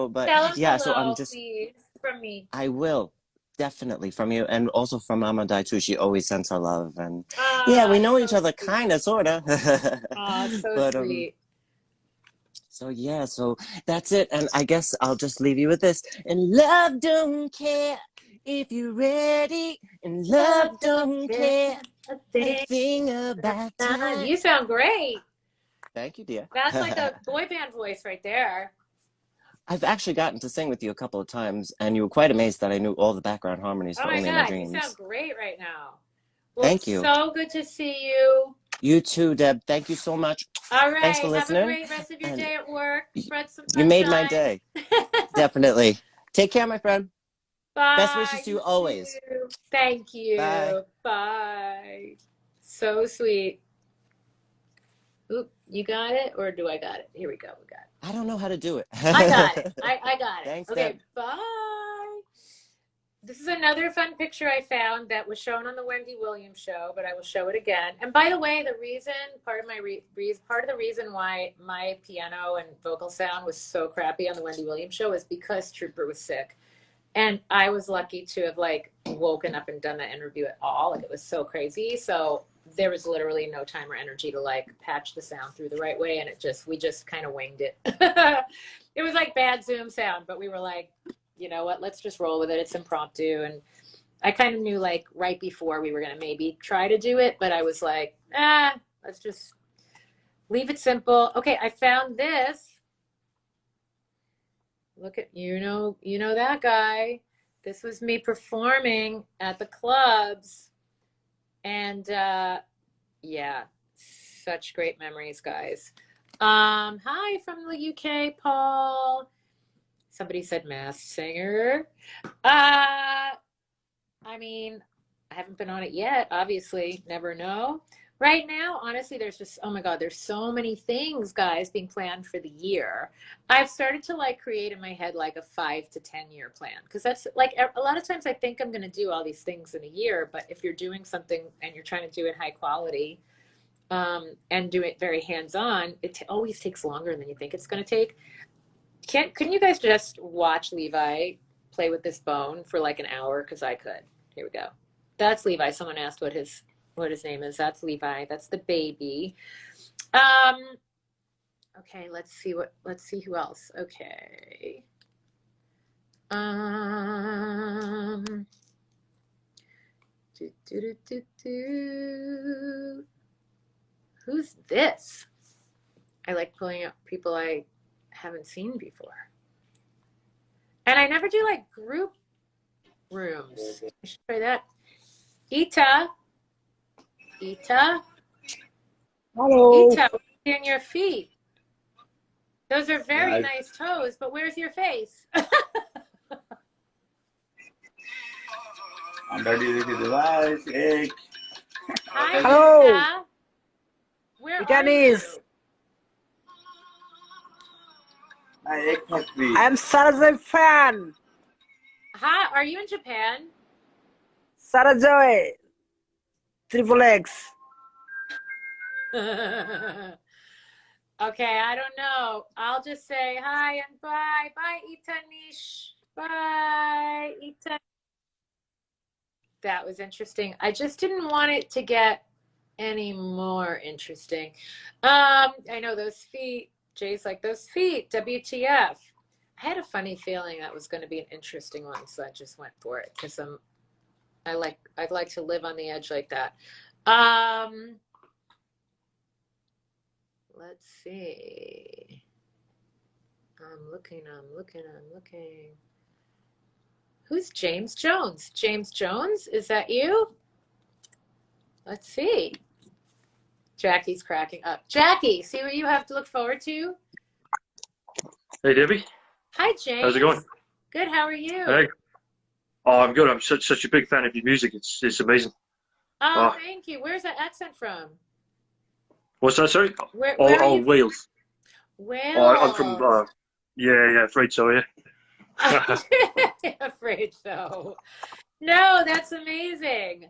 but tell him yeah, hello, so I'm just, please, from me. I will definitely from you, and also from Mama Di too. She always sends her love, and yeah, we know each other, kind of, sort of. Oh, so But sweet. so yeah, so that's it, and I guess I'll just leave you with this. And love don't care if you're ready, and love don't care a thing about time. You sound great. Thank you, dear. That's like a boy band voice right there. I've actually gotten to sing with you a couple of times, and you were quite amazed that I knew all the background harmonies for Only in My Dreams. You sound great right now. Well, thank you. So good to see you. You too, Deb. Thank you so much. All right. Thanks for listening. Have a great rest of your day at work. Spread some sunshine. You made my day. Definitely. Take care, my friend. Bye. Best wishes to you always. Thank you. Bye. Bye. So sweet. Oop, you got it? Or do I got it? Here we go. We got it. I don't know how to do it. I got it. I got it. Thanks, okay, Deb. bye. This is another fun picture I found that was shown on the Wendy Williams show, but I will show it again. And by the way, the reason, part of the reason why my piano and vocal sound was so crappy on the Wendy Williams show is because Trooper was sick. And I was lucky to have like woken up and done that interview at all. Like it was so crazy. So there was literally no time or energy to like patch the sound through the right way. And we just kind of winged it. It was like bad Zoom sound, but we were like, you know what, let's just roll with it. It's impromptu. And I kind of knew like right before we were going to maybe try to do it, but I was like, let's just leave it simple. Okay. I found this. Look at, you know that guy. This was me performing at the clubs. And yeah, such great memories, guys. Hi from the UK, Paul. Somebody said Masked Singer. I mean, I haven't been on it yet, obviously, never know. Right now, honestly, there's just, oh my God, there's so many things, guys, being planned for the year. I've started to like create in my head like a 5 to 10 year plan. Because that's like, a lot of times I think I'm going to do all these things in a year. But if you're doing something and you're trying to do it high quality and do it very hands-on, it always takes longer than you think it's going to take. Couldn't you guys just watch Levi play with this bone for like an hour? Because I could. Here we go. That's Levi. Someone asked what his name is. That's Levi. That's the baby. Okay, let's see who else. Okay. Who's this? I like pulling up people I haven't seen before. And I never do like group rooms. I should try that. Ita. Hello. Ita, what's in your feet? Those are very nice toes, but where's your face? I'm ready to do the device. Hey. Hi, Hello. Ita. Where are you? I'm Sarah fan. Hi, are you in Japan? Sarah Joy. Triple X. Okay, I don't know. I'll just say hi and bye. Bye, Itanish. Bye, Ita. That was interesting. I just didn't want it to get any more interesting. I know those feet. Jay's like, those feet, WTF. I had a funny feeling that was going to be an interesting one, so I just went for it because I'd like to live on the edge like that. Let's see. I'm looking. Who's James Jones? James Jones, is that you? Let's see. Jackie's cracking up. Jackie, see what you have to look forward to? Hey, Debbie. Hi, James. How's it going? Good, how are you? Hey. Oh, I'm good. I'm such a big fan of your music. It's amazing. Oh, Oh, thank you. Where's that accent from? what's that? Sorry. Where are you from? Wales. Oh, I'm from. Wales. Yeah, afraid so. Yeah. Afraid so. No, that's amazing.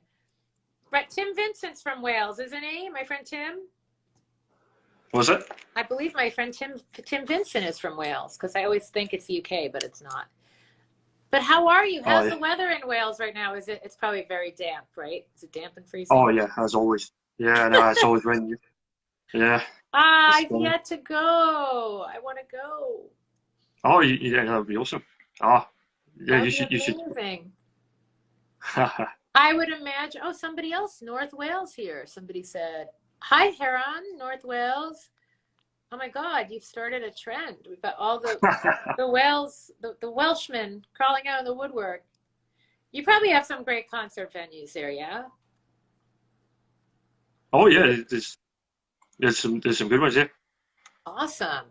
Right, Tim Vincent's from Wales, isn't he? My friend Tim. What's that? I believe my friend Tim Vincent is from Wales because I always think it's UK, but it's not. But how are you? Oh, How's yeah. the weather in Wales right now? It's probably very damp, right? Is it damp and freezing? Oh, yeah, as always. Yeah, no, it's always raining. Yeah. I've yet to go. I want to go. Oh, yeah, that would be awesome. Ah, yeah, That'd you be should. amazing. I would imagine. Oh, somebody else, North Wales here. Somebody said, "Hi, Heron, North Wales." Oh my God, you've started a trend. We've got all the the Welshmen crawling out of the woodwork. You probably have some great concert venues there, yeah? Oh, yeah, there's some good ones, yeah. Awesome.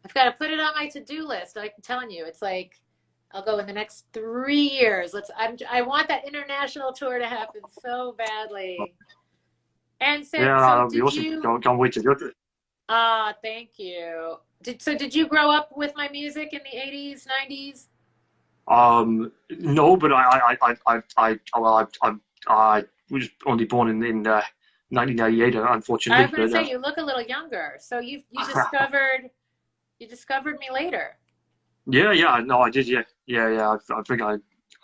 I've got to put it on my to-do list. I'm telling you, it's like I'll go in the next 3 years. I want that international tour to happen so badly. And so, Yeah, so that'd be did awesome. you? Can't wait to go to it. Thank you. Did you grow up with my music in the 80s, 90s? No, but I was only born in 1998, I unfortunately. was going to But say you look a little younger. So you discovered me later. yeah, no, I did, yeah. I think I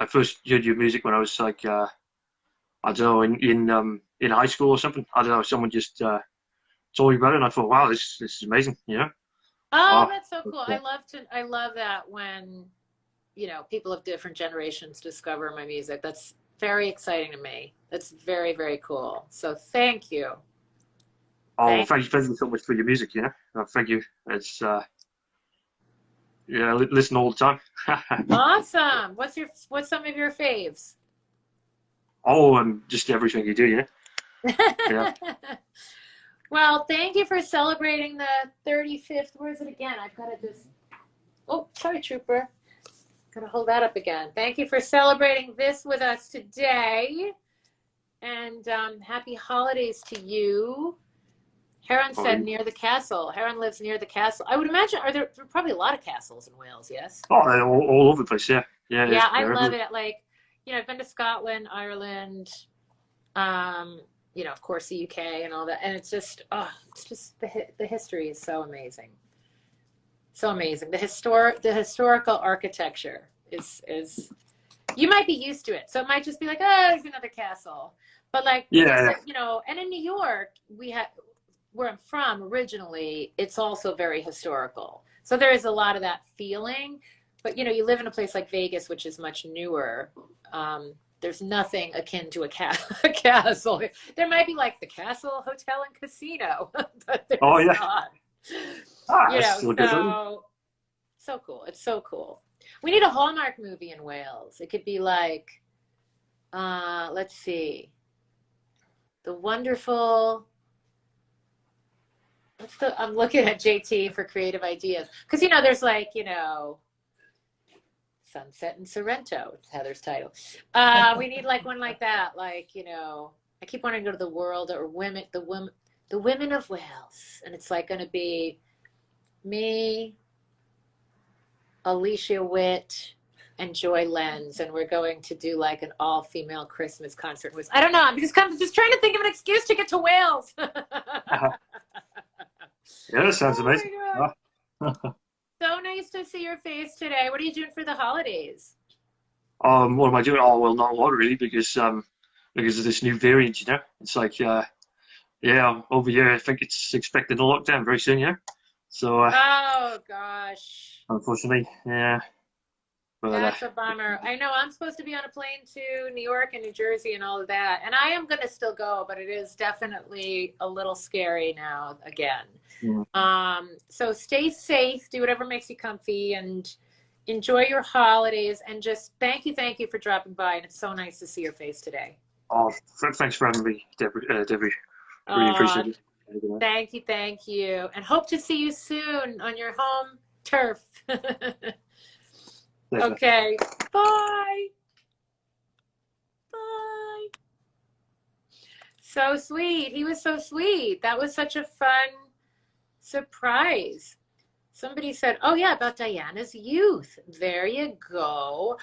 first heard your music when I was like I don't know in high school or something. I don't know. Someone just told me about it, and I thought, wow, this is amazing. You know? Oh, Oh, that's so cool. I love that when, people of different generations discover my music. That's very exciting to me. That's very, very cool. So thank you. thank you so much for your music. You know, thank you. It's yeah, listen all the time. Awesome. What's some of your faves? Oh, and just everything you do. Yeah. Well, thank you for celebrating the 35th. Where is it again? I've got to just. Oh, sorry, Trooper. Gotta hold that up again. Thank you for celebrating this with us today. And happy holidays to you. Heron said near the castle. Heron lives near the castle. I would imagine, there are probably a lot of castles in Wales, yes? Oh, all over the place. Yeah. Yeah, I love it. Like, I've been to Scotland, Ireland, of course the UK and all that. And it's just the history is so amazing. So amazing. The historical architecture is you might be used to it. So it might just be like, oh, there's another castle. But like, Yeah. And in New York, where I'm from originally, it's also very historical. So there is a lot of that feeling. But, you live in a place like Vegas, which is much newer. There's nothing akin to a castle. There might be like the Castle Hotel and Casino, but there's not. So cool. It's so cool. We need a Hallmark movie in Wales. It could be like, let's see, the wonderful. I'm looking at JT for creative ideas because there's like Sunset in Sorrento, Heather's title. We need like one like that. Like I keep wanting to go to the world or the women of Wales, and it's like going to be me, Alicia Witt, and Joy Lenz, and we're going to do like an all-female Christmas concert. I don't know. I'm just trying to think of an excuse to get to Wales. Yeah, that sounds amazing. So nice to see your face today. What are you doing for the holidays? What am I doing? Oh, well, not a lot really, because of this new variant. It's like over here. I think it's expected a lockdown very soon. Yeah. So. Oh gosh. Unfortunately, yeah. But, that's a bummer. I know I'm supposed to be on a plane to New York and New Jersey and all of that. And I am going to still go, but it is definitely a little scary now again. Yeah. So stay safe, do whatever makes you comfy, and enjoy your holidays. And just thank you for dropping by. And it's so nice to see your face today. Oh, thanks for having me, Debbie. Really appreciate it. Thank you. And hope to see you soon on your home turf. Okay, bye. Bye. So sweet. He was so sweet. That was such a fun surprise. Somebody said, oh yeah, about Diana's youth. There you go.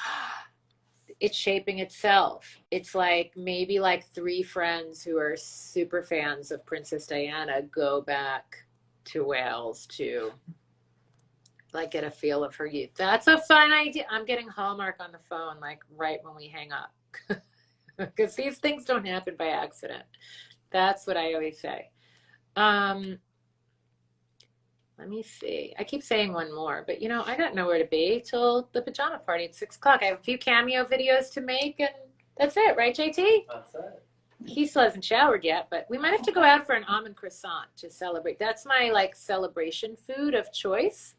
It's shaping itself. It's like maybe like 3 friends who are super fans of Princess Diana go back to Wales to like get a feel of her youth. That's a fun idea. I'm getting Hallmark on the phone like right when we hang up. Because these things don't happen by accident. That's what I always say. Let me see. I keep saying one more, but I got nowhere to be till the pajama party at 6 o'clock. I have a few Cameo videos to make, and that's it, right, JT? That's it. He still hasn't showered yet, but we might have to go out for an almond croissant to celebrate. That's my like celebration food of choice.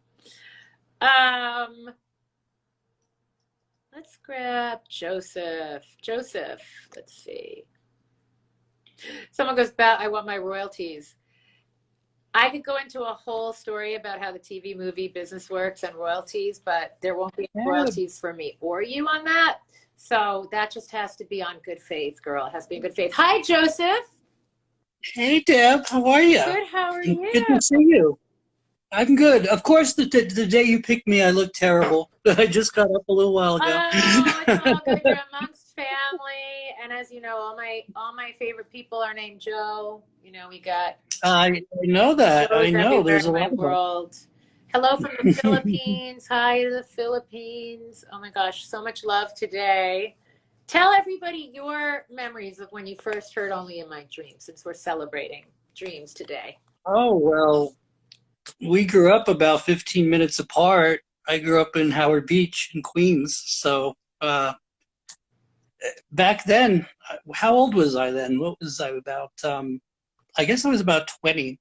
Let's grab Joseph. Joseph, let's see. Someone goes, I want my royalties. I could go into a whole story about how the TV movie business works and royalties, but there won't be royalties for me or you on that. So that just has to be on good faith, girl. It has to be in good faith. Hi, Joseph. Hey, Deb. How are you? Good. How are you? Good to see you. I'm good. Of course, the day you picked me, I looked terrible. I just got up a little while ago. Oh, it's all good. You're amongst family, and as you know, all my favorite people are named Joe. We got. I know that. Joe's I know. There's a in my lot of world. Hello from the Philippines. Hi to the Philippines. Oh my gosh, so much love today. Tell everybody your memories of when you first heard Only in My Dreams, since we're celebrating dreams today. Oh, well, we grew up about 15 minutes apart. I grew up in Howard Beach in Queens. So back then, how old was I then? What was I about? I guess I was about 20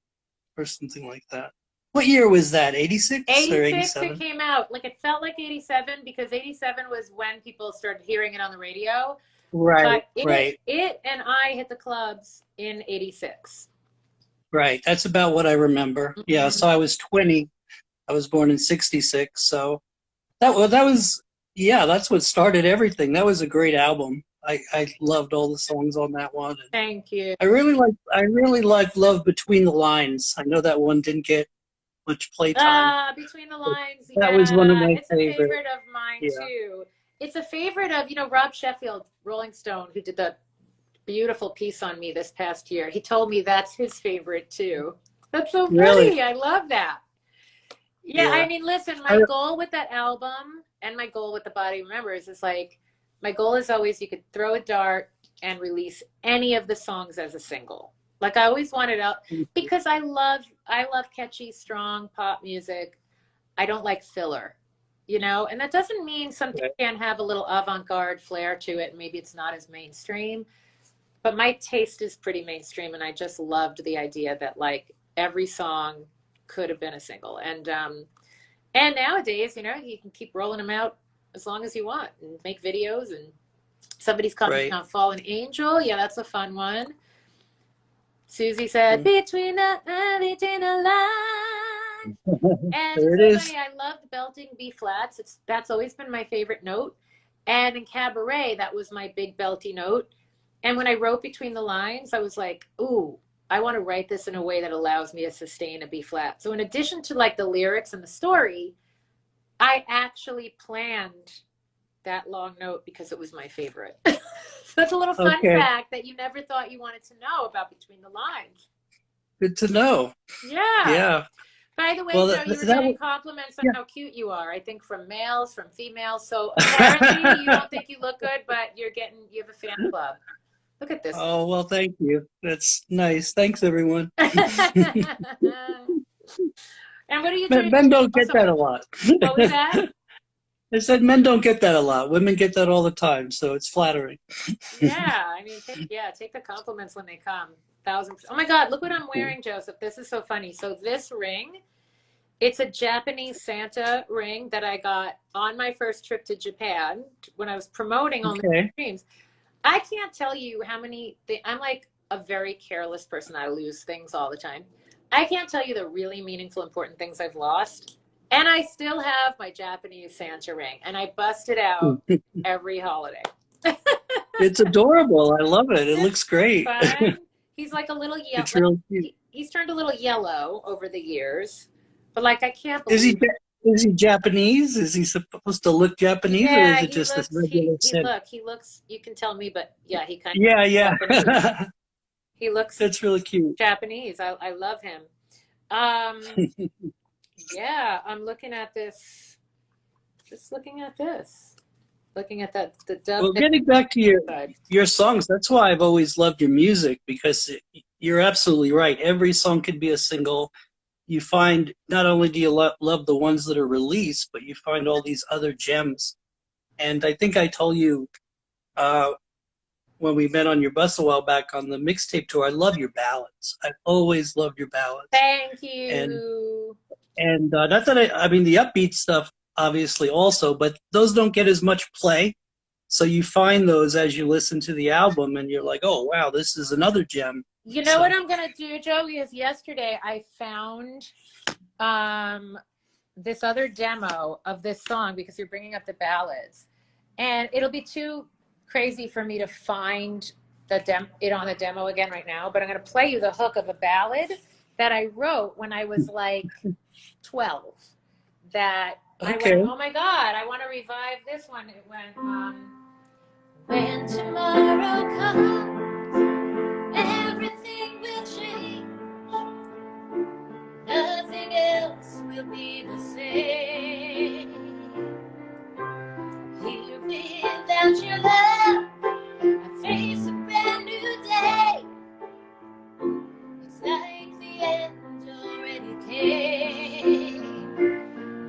or something like that. What year was that? 86 or 87? It came out. Like it felt like 87 because 87 was when people started hearing it on the radio. Right, right. It and I hit the clubs in 86. Right. That's about what I remember. Mm-hmm. Yeah. So I was 20. I was born in 66. So that was, yeah, that's what started everything. That was a great album. I loved all the songs on that one. Thank you. I really like Love Between the Lines. I know that one didn't get much playtime. Between the Lines. That was one of my It's a favorite of mine too. It's a favorite of, Rob Sheffield, Rolling Stone, who did the beautiful piece on me this past year. He told me that's his favorite too. That's so funny. Really? I love that. Yeah, I mean, listen, my goal with that album and my goal with The Body Remembers is like, my goal is always you could throw a dart and release any of the songs as a single. Like I always wanted out because I love catchy, strong pop music. I don't like filler, and that doesn't mean something can't have a little avant-garde flair to it. Maybe it's not as mainstream, but my taste is pretty mainstream. And I just loved the idea that like every song could have been a single. And nowadays, you can keep rolling them out as long as you want and make videos. And somebody's commenting on Fallen Angel. Yeah, that's a fun one. Susie said, between the lines. And there it is. Funny, I loved belting B flats. That's always been my favorite note. And in Cabaret, that was my big belty note. And when I wrote Between the Lines, I was like, ooh, I want to write this in a way that allows me to sustain a B flat. So in addition to like the lyrics and the story, I actually planned that long note because it was my favorite. So that's a little fun fact that you never thought you wanted to know about Between the Lines. Good to know. Yeah. Yeah. By the way, Joe, you were getting compliments on how cute you are. I think from males, from females. So apparently you don't think you look good, but you have a fan club. Look at this. Oh, well, thank you. That's nice. Thanks, everyone. And what are you doing? Men don't get that a lot. What was that? I said men don't get that a lot. Women get that all the time, so it's flattering. Yeah, I mean, take the compliments when they come. 1,000%. Oh my God, look what I'm wearing, Joseph. This is so funny. So this ring, it's a Japanese Santa ring that I got on my first trip to Japan when I was promoting Only in My Dreams. I can't tell you how many I'm like a very careless person. I lose things all the time. I can't tell you the really meaningful, important things I've lost. And I still have my Japanese Santa ring. And I bust it out every holiday. It's adorable. I love it. It It's looks great. fun. He's like a little yellow. It's really cute. He's turned a little yellow over the years, but like I can't Is believe. is he Japanese? Is he supposed to look Japanese, or is Yeah, it just this regular set? he looks. You can tell me, but yeah, he kind of. Yeah, yeah. Japanese. He looks That's really cute. Japanese. I love him. Yeah, I'm looking at this. Just looking at this. Looking at that the dub. Well, getting back to your songs, that's why I've always loved your music, because you're absolutely right. Every song could be a single. You find not only do you love the ones that are released, but you find all these other gems. And I think I told you when we met on your bus a while back on the mixtape tour, I love your ballads. I've always loved your ballads. Thank you. And not that I mean the upbeat stuff obviously also, but those don't get as much play. So you find those as you listen to the album, and you're like, oh wow, this is another gem. You know what I'm gonna do, Joey, is yesterday I found this other demo of this song, because you're bringing up the ballads, and it'll be too crazy for me to find it on the demo again right now, but I'm gonna play you the hook of a ballad that I wrote when I was like 12. That I went, oh my God, I want to revive this one. It went, when tomorrow comes, everything will change. Nothing else will be the same. Here without your love, I face a brand new day. It's like the end already came.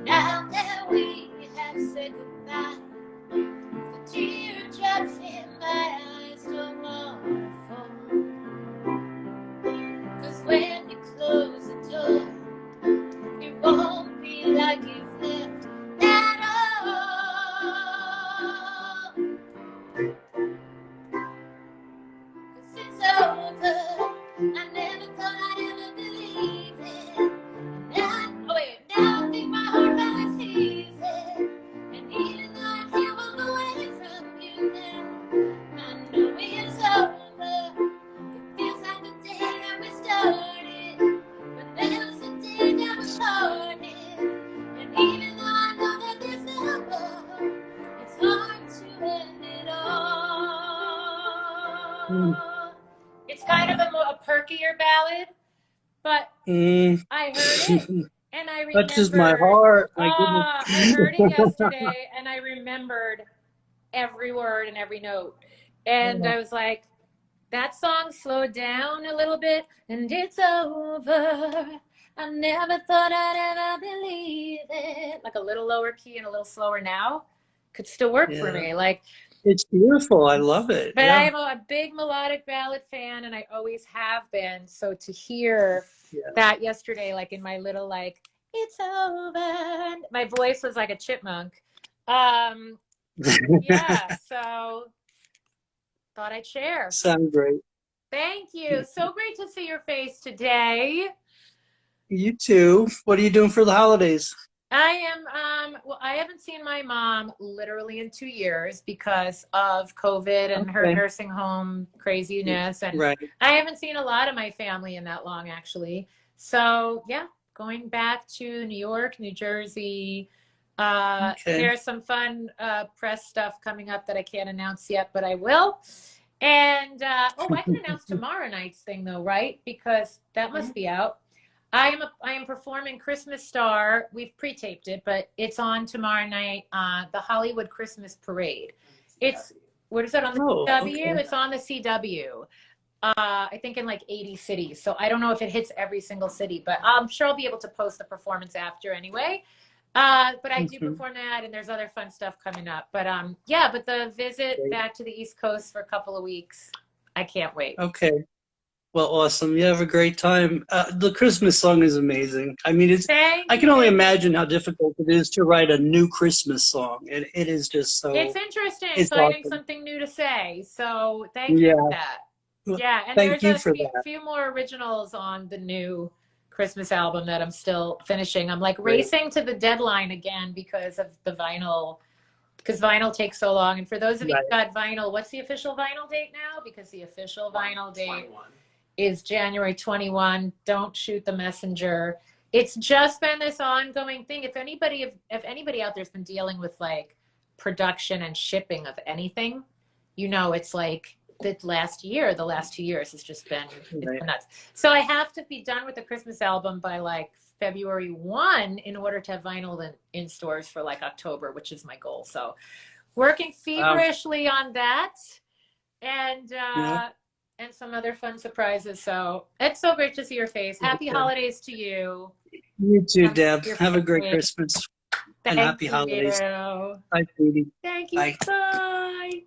Now that we have said goodbye, the teardrops in my eyes don't want to fall. 'Cause when you close the door, it won't be like you've left at all. 'Cause it's over. I never thought I'd ever believe it. Now I think my heart really sees it. And even though I can't walk away from you now, I know it's over. It feels like the day that we started, but that was the day that we parted. And even though I know that there's no more, it's hard to end it all. It's kind of a perkier ballad, but I heard it. And I remembered, touches my heart. My I heard it yesterday, and I remembered every word and every note. And I was like, that song slowed down a little bit, and it's over. I never thought I'd ever believe it. Like a little lower key and a little slower now could still work for me. Like, it's beautiful. I love it. But I am a big melodic ballad fan, and I always have been. So to hear that yesterday, like in my little, like, it's over, my voice was like a chipmunk. Yeah, so thought I'd share. Sounds great. Thank you. So great to see your face today. You too. What are you doing for the holidays? I am, well, I haven't seen my mom literally in 2 years because of COVID and her nursing home craziness. And I haven't seen a lot of my family in that long, actually. So, yeah, going back to New York, New Jersey. There's some fun press stuff coming up that I can't announce yet, but I will. And, I can announce tomorrow night's thing, though, right? Because that must be out. I am performing Christmas Star. We've pre-taped it, but it's on tomorrow night. The Hollywood Christmas Parade. It's what is that on the CW? Okay. It's on the CW. I think in like 80 cities. So I don't know if it hits every single city, but I'm sure I'll be able to post the performance after anyway. But I do perform that, and there's other fun stuff coming up. But but the visit back to the East Coast for a couple of weeks, I can't wait. Okay. Well, awesome. You have a great time. The Christmas song is amazing. I mean, I can only imagine how difficult it is to write a new Christmas song. It is just so... It's interesting finding something new to say. So thank you for that. Yeah, and there's a few more originals on the new Christmas album that I'm still finishing. I'm like racing to the deadline again because of the vinyl because vinyl takes so long. And for those of you Right. who got vinyl, what's the official vinyl date now? Because the official vinyl date 21. is January 21. Don't shoot the messenger. It's just been this ongoing thing. If anybody out there's been dealing with like production and shipping of anything, you know, it's like the last 2 years has just been, it's been nuts. So I have to be done with the Christmas album by like February 1 in order to have vinyl in stores for like October, which is my goal. So working feverishly on that, and and some other fun surprises. So it's so great to see your face. Happy holidays to you. You too, Deb. Have a great family. Christmas and Thank happy you. holidays. Bye, sweetie. Thank you. Bye. Bye.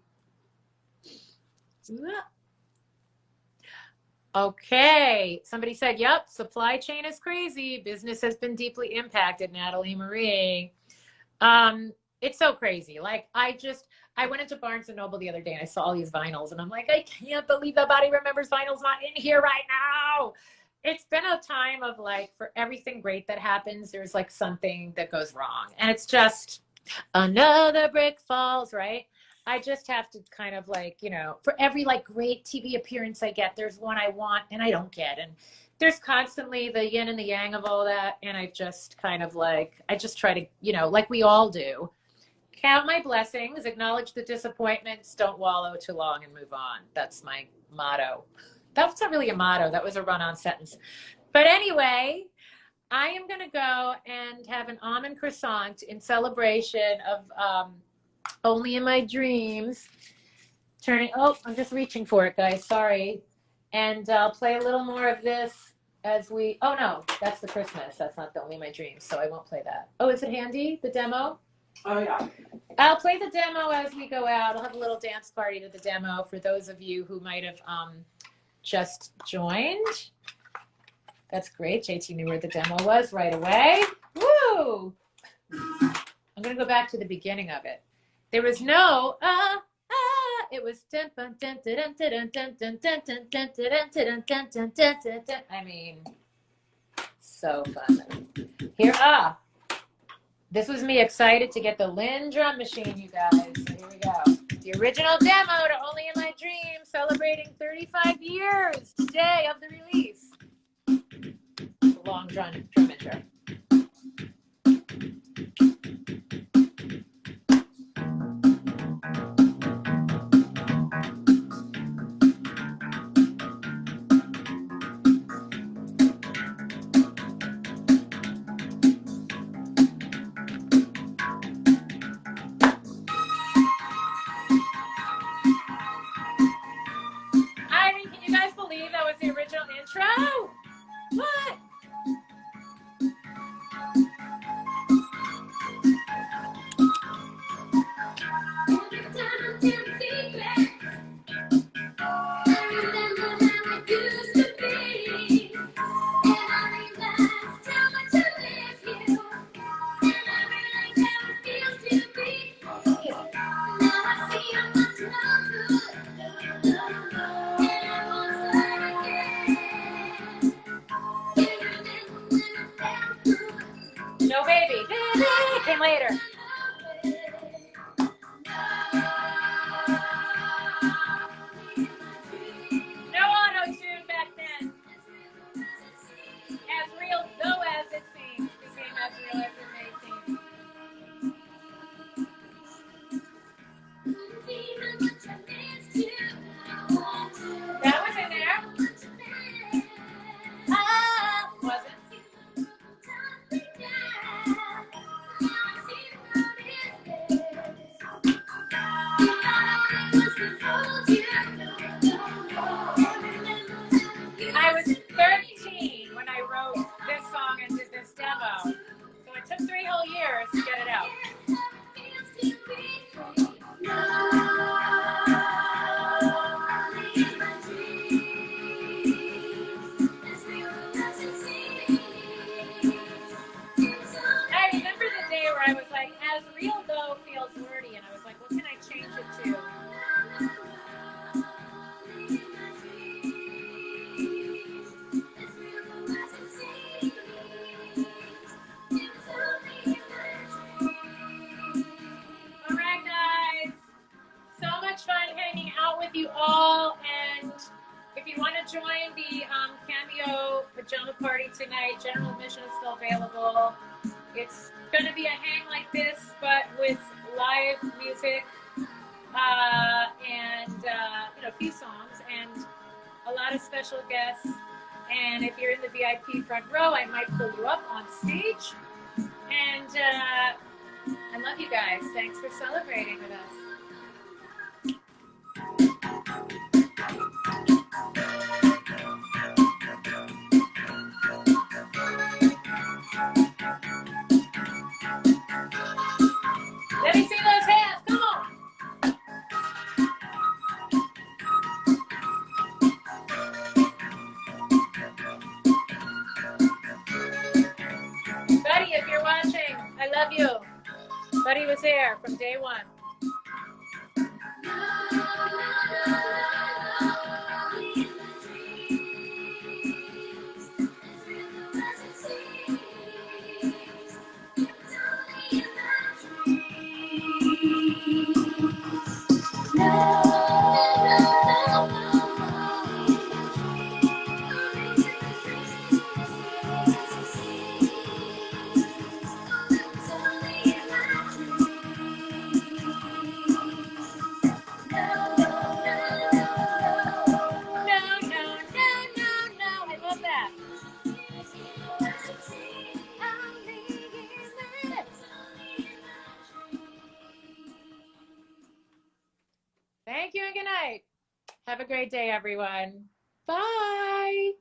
Okay. Somebody said, yep, supply chain is crazy. Business has been deeply impacted, Natalie Marie. It's so crazy. Like I went into Barnes and Noble the other day and I saw all these vinyls and I'm like, I can't believe that Body Remembers vinyl's not in here right now. It's been a time of like, for everything great that happens, there's like something that goes wrong. And it's just another brick falls, right? I just have to kind of like, you know, for every like great TV appearance I get, there's one I want and I don't get. And there's constantly the yin and the yang of all that. And I just kind of like, I just try to, you know, like we all do, count my blessings, acknowledge the disappointments, don't wallow too long and move on. That's my motto. That's not really a motto. That was a run-on sentence. But anyway, I am going to go and have an almond croissant in celebration of Only in My Dreams. I'm just reaching for it, guys. Sorry. And I'll play a little more of this as we, oh no, that's the Christmas. That's not the Only in My Dreams, so I won't play that. Oh, is it handy, the demo? Oh, yeah. I'll play the demo as we go out. I'll have a little dance party to the demo for those of you who might have just joined. That's great. JT knew where the demo was right away. Woo! I'm going to go back to the beginning of it. There was no it was I mean, so fun. Here this was me excited to get the Lynn drum machine, you guys. So here we go. The original demo to Only in My Dreams, celebrating 35 years today of the release. It's a long drum intro. Can you guys believe that was the original intro? What? you want to join the Cameo pajama party tonight, general admission is still available. It's going to be a hang like this, but with live music and a few songs and a lot of special guests. And if you're in the VIP front row, I might pull you up on stage. And I love you guys. Thanks for celebrating with us. Let me see those hands. Come on. Buddy, if you're watching, I love you. Buddy was there from day one. Thank you and good night. Have a great day, everyone. Bye.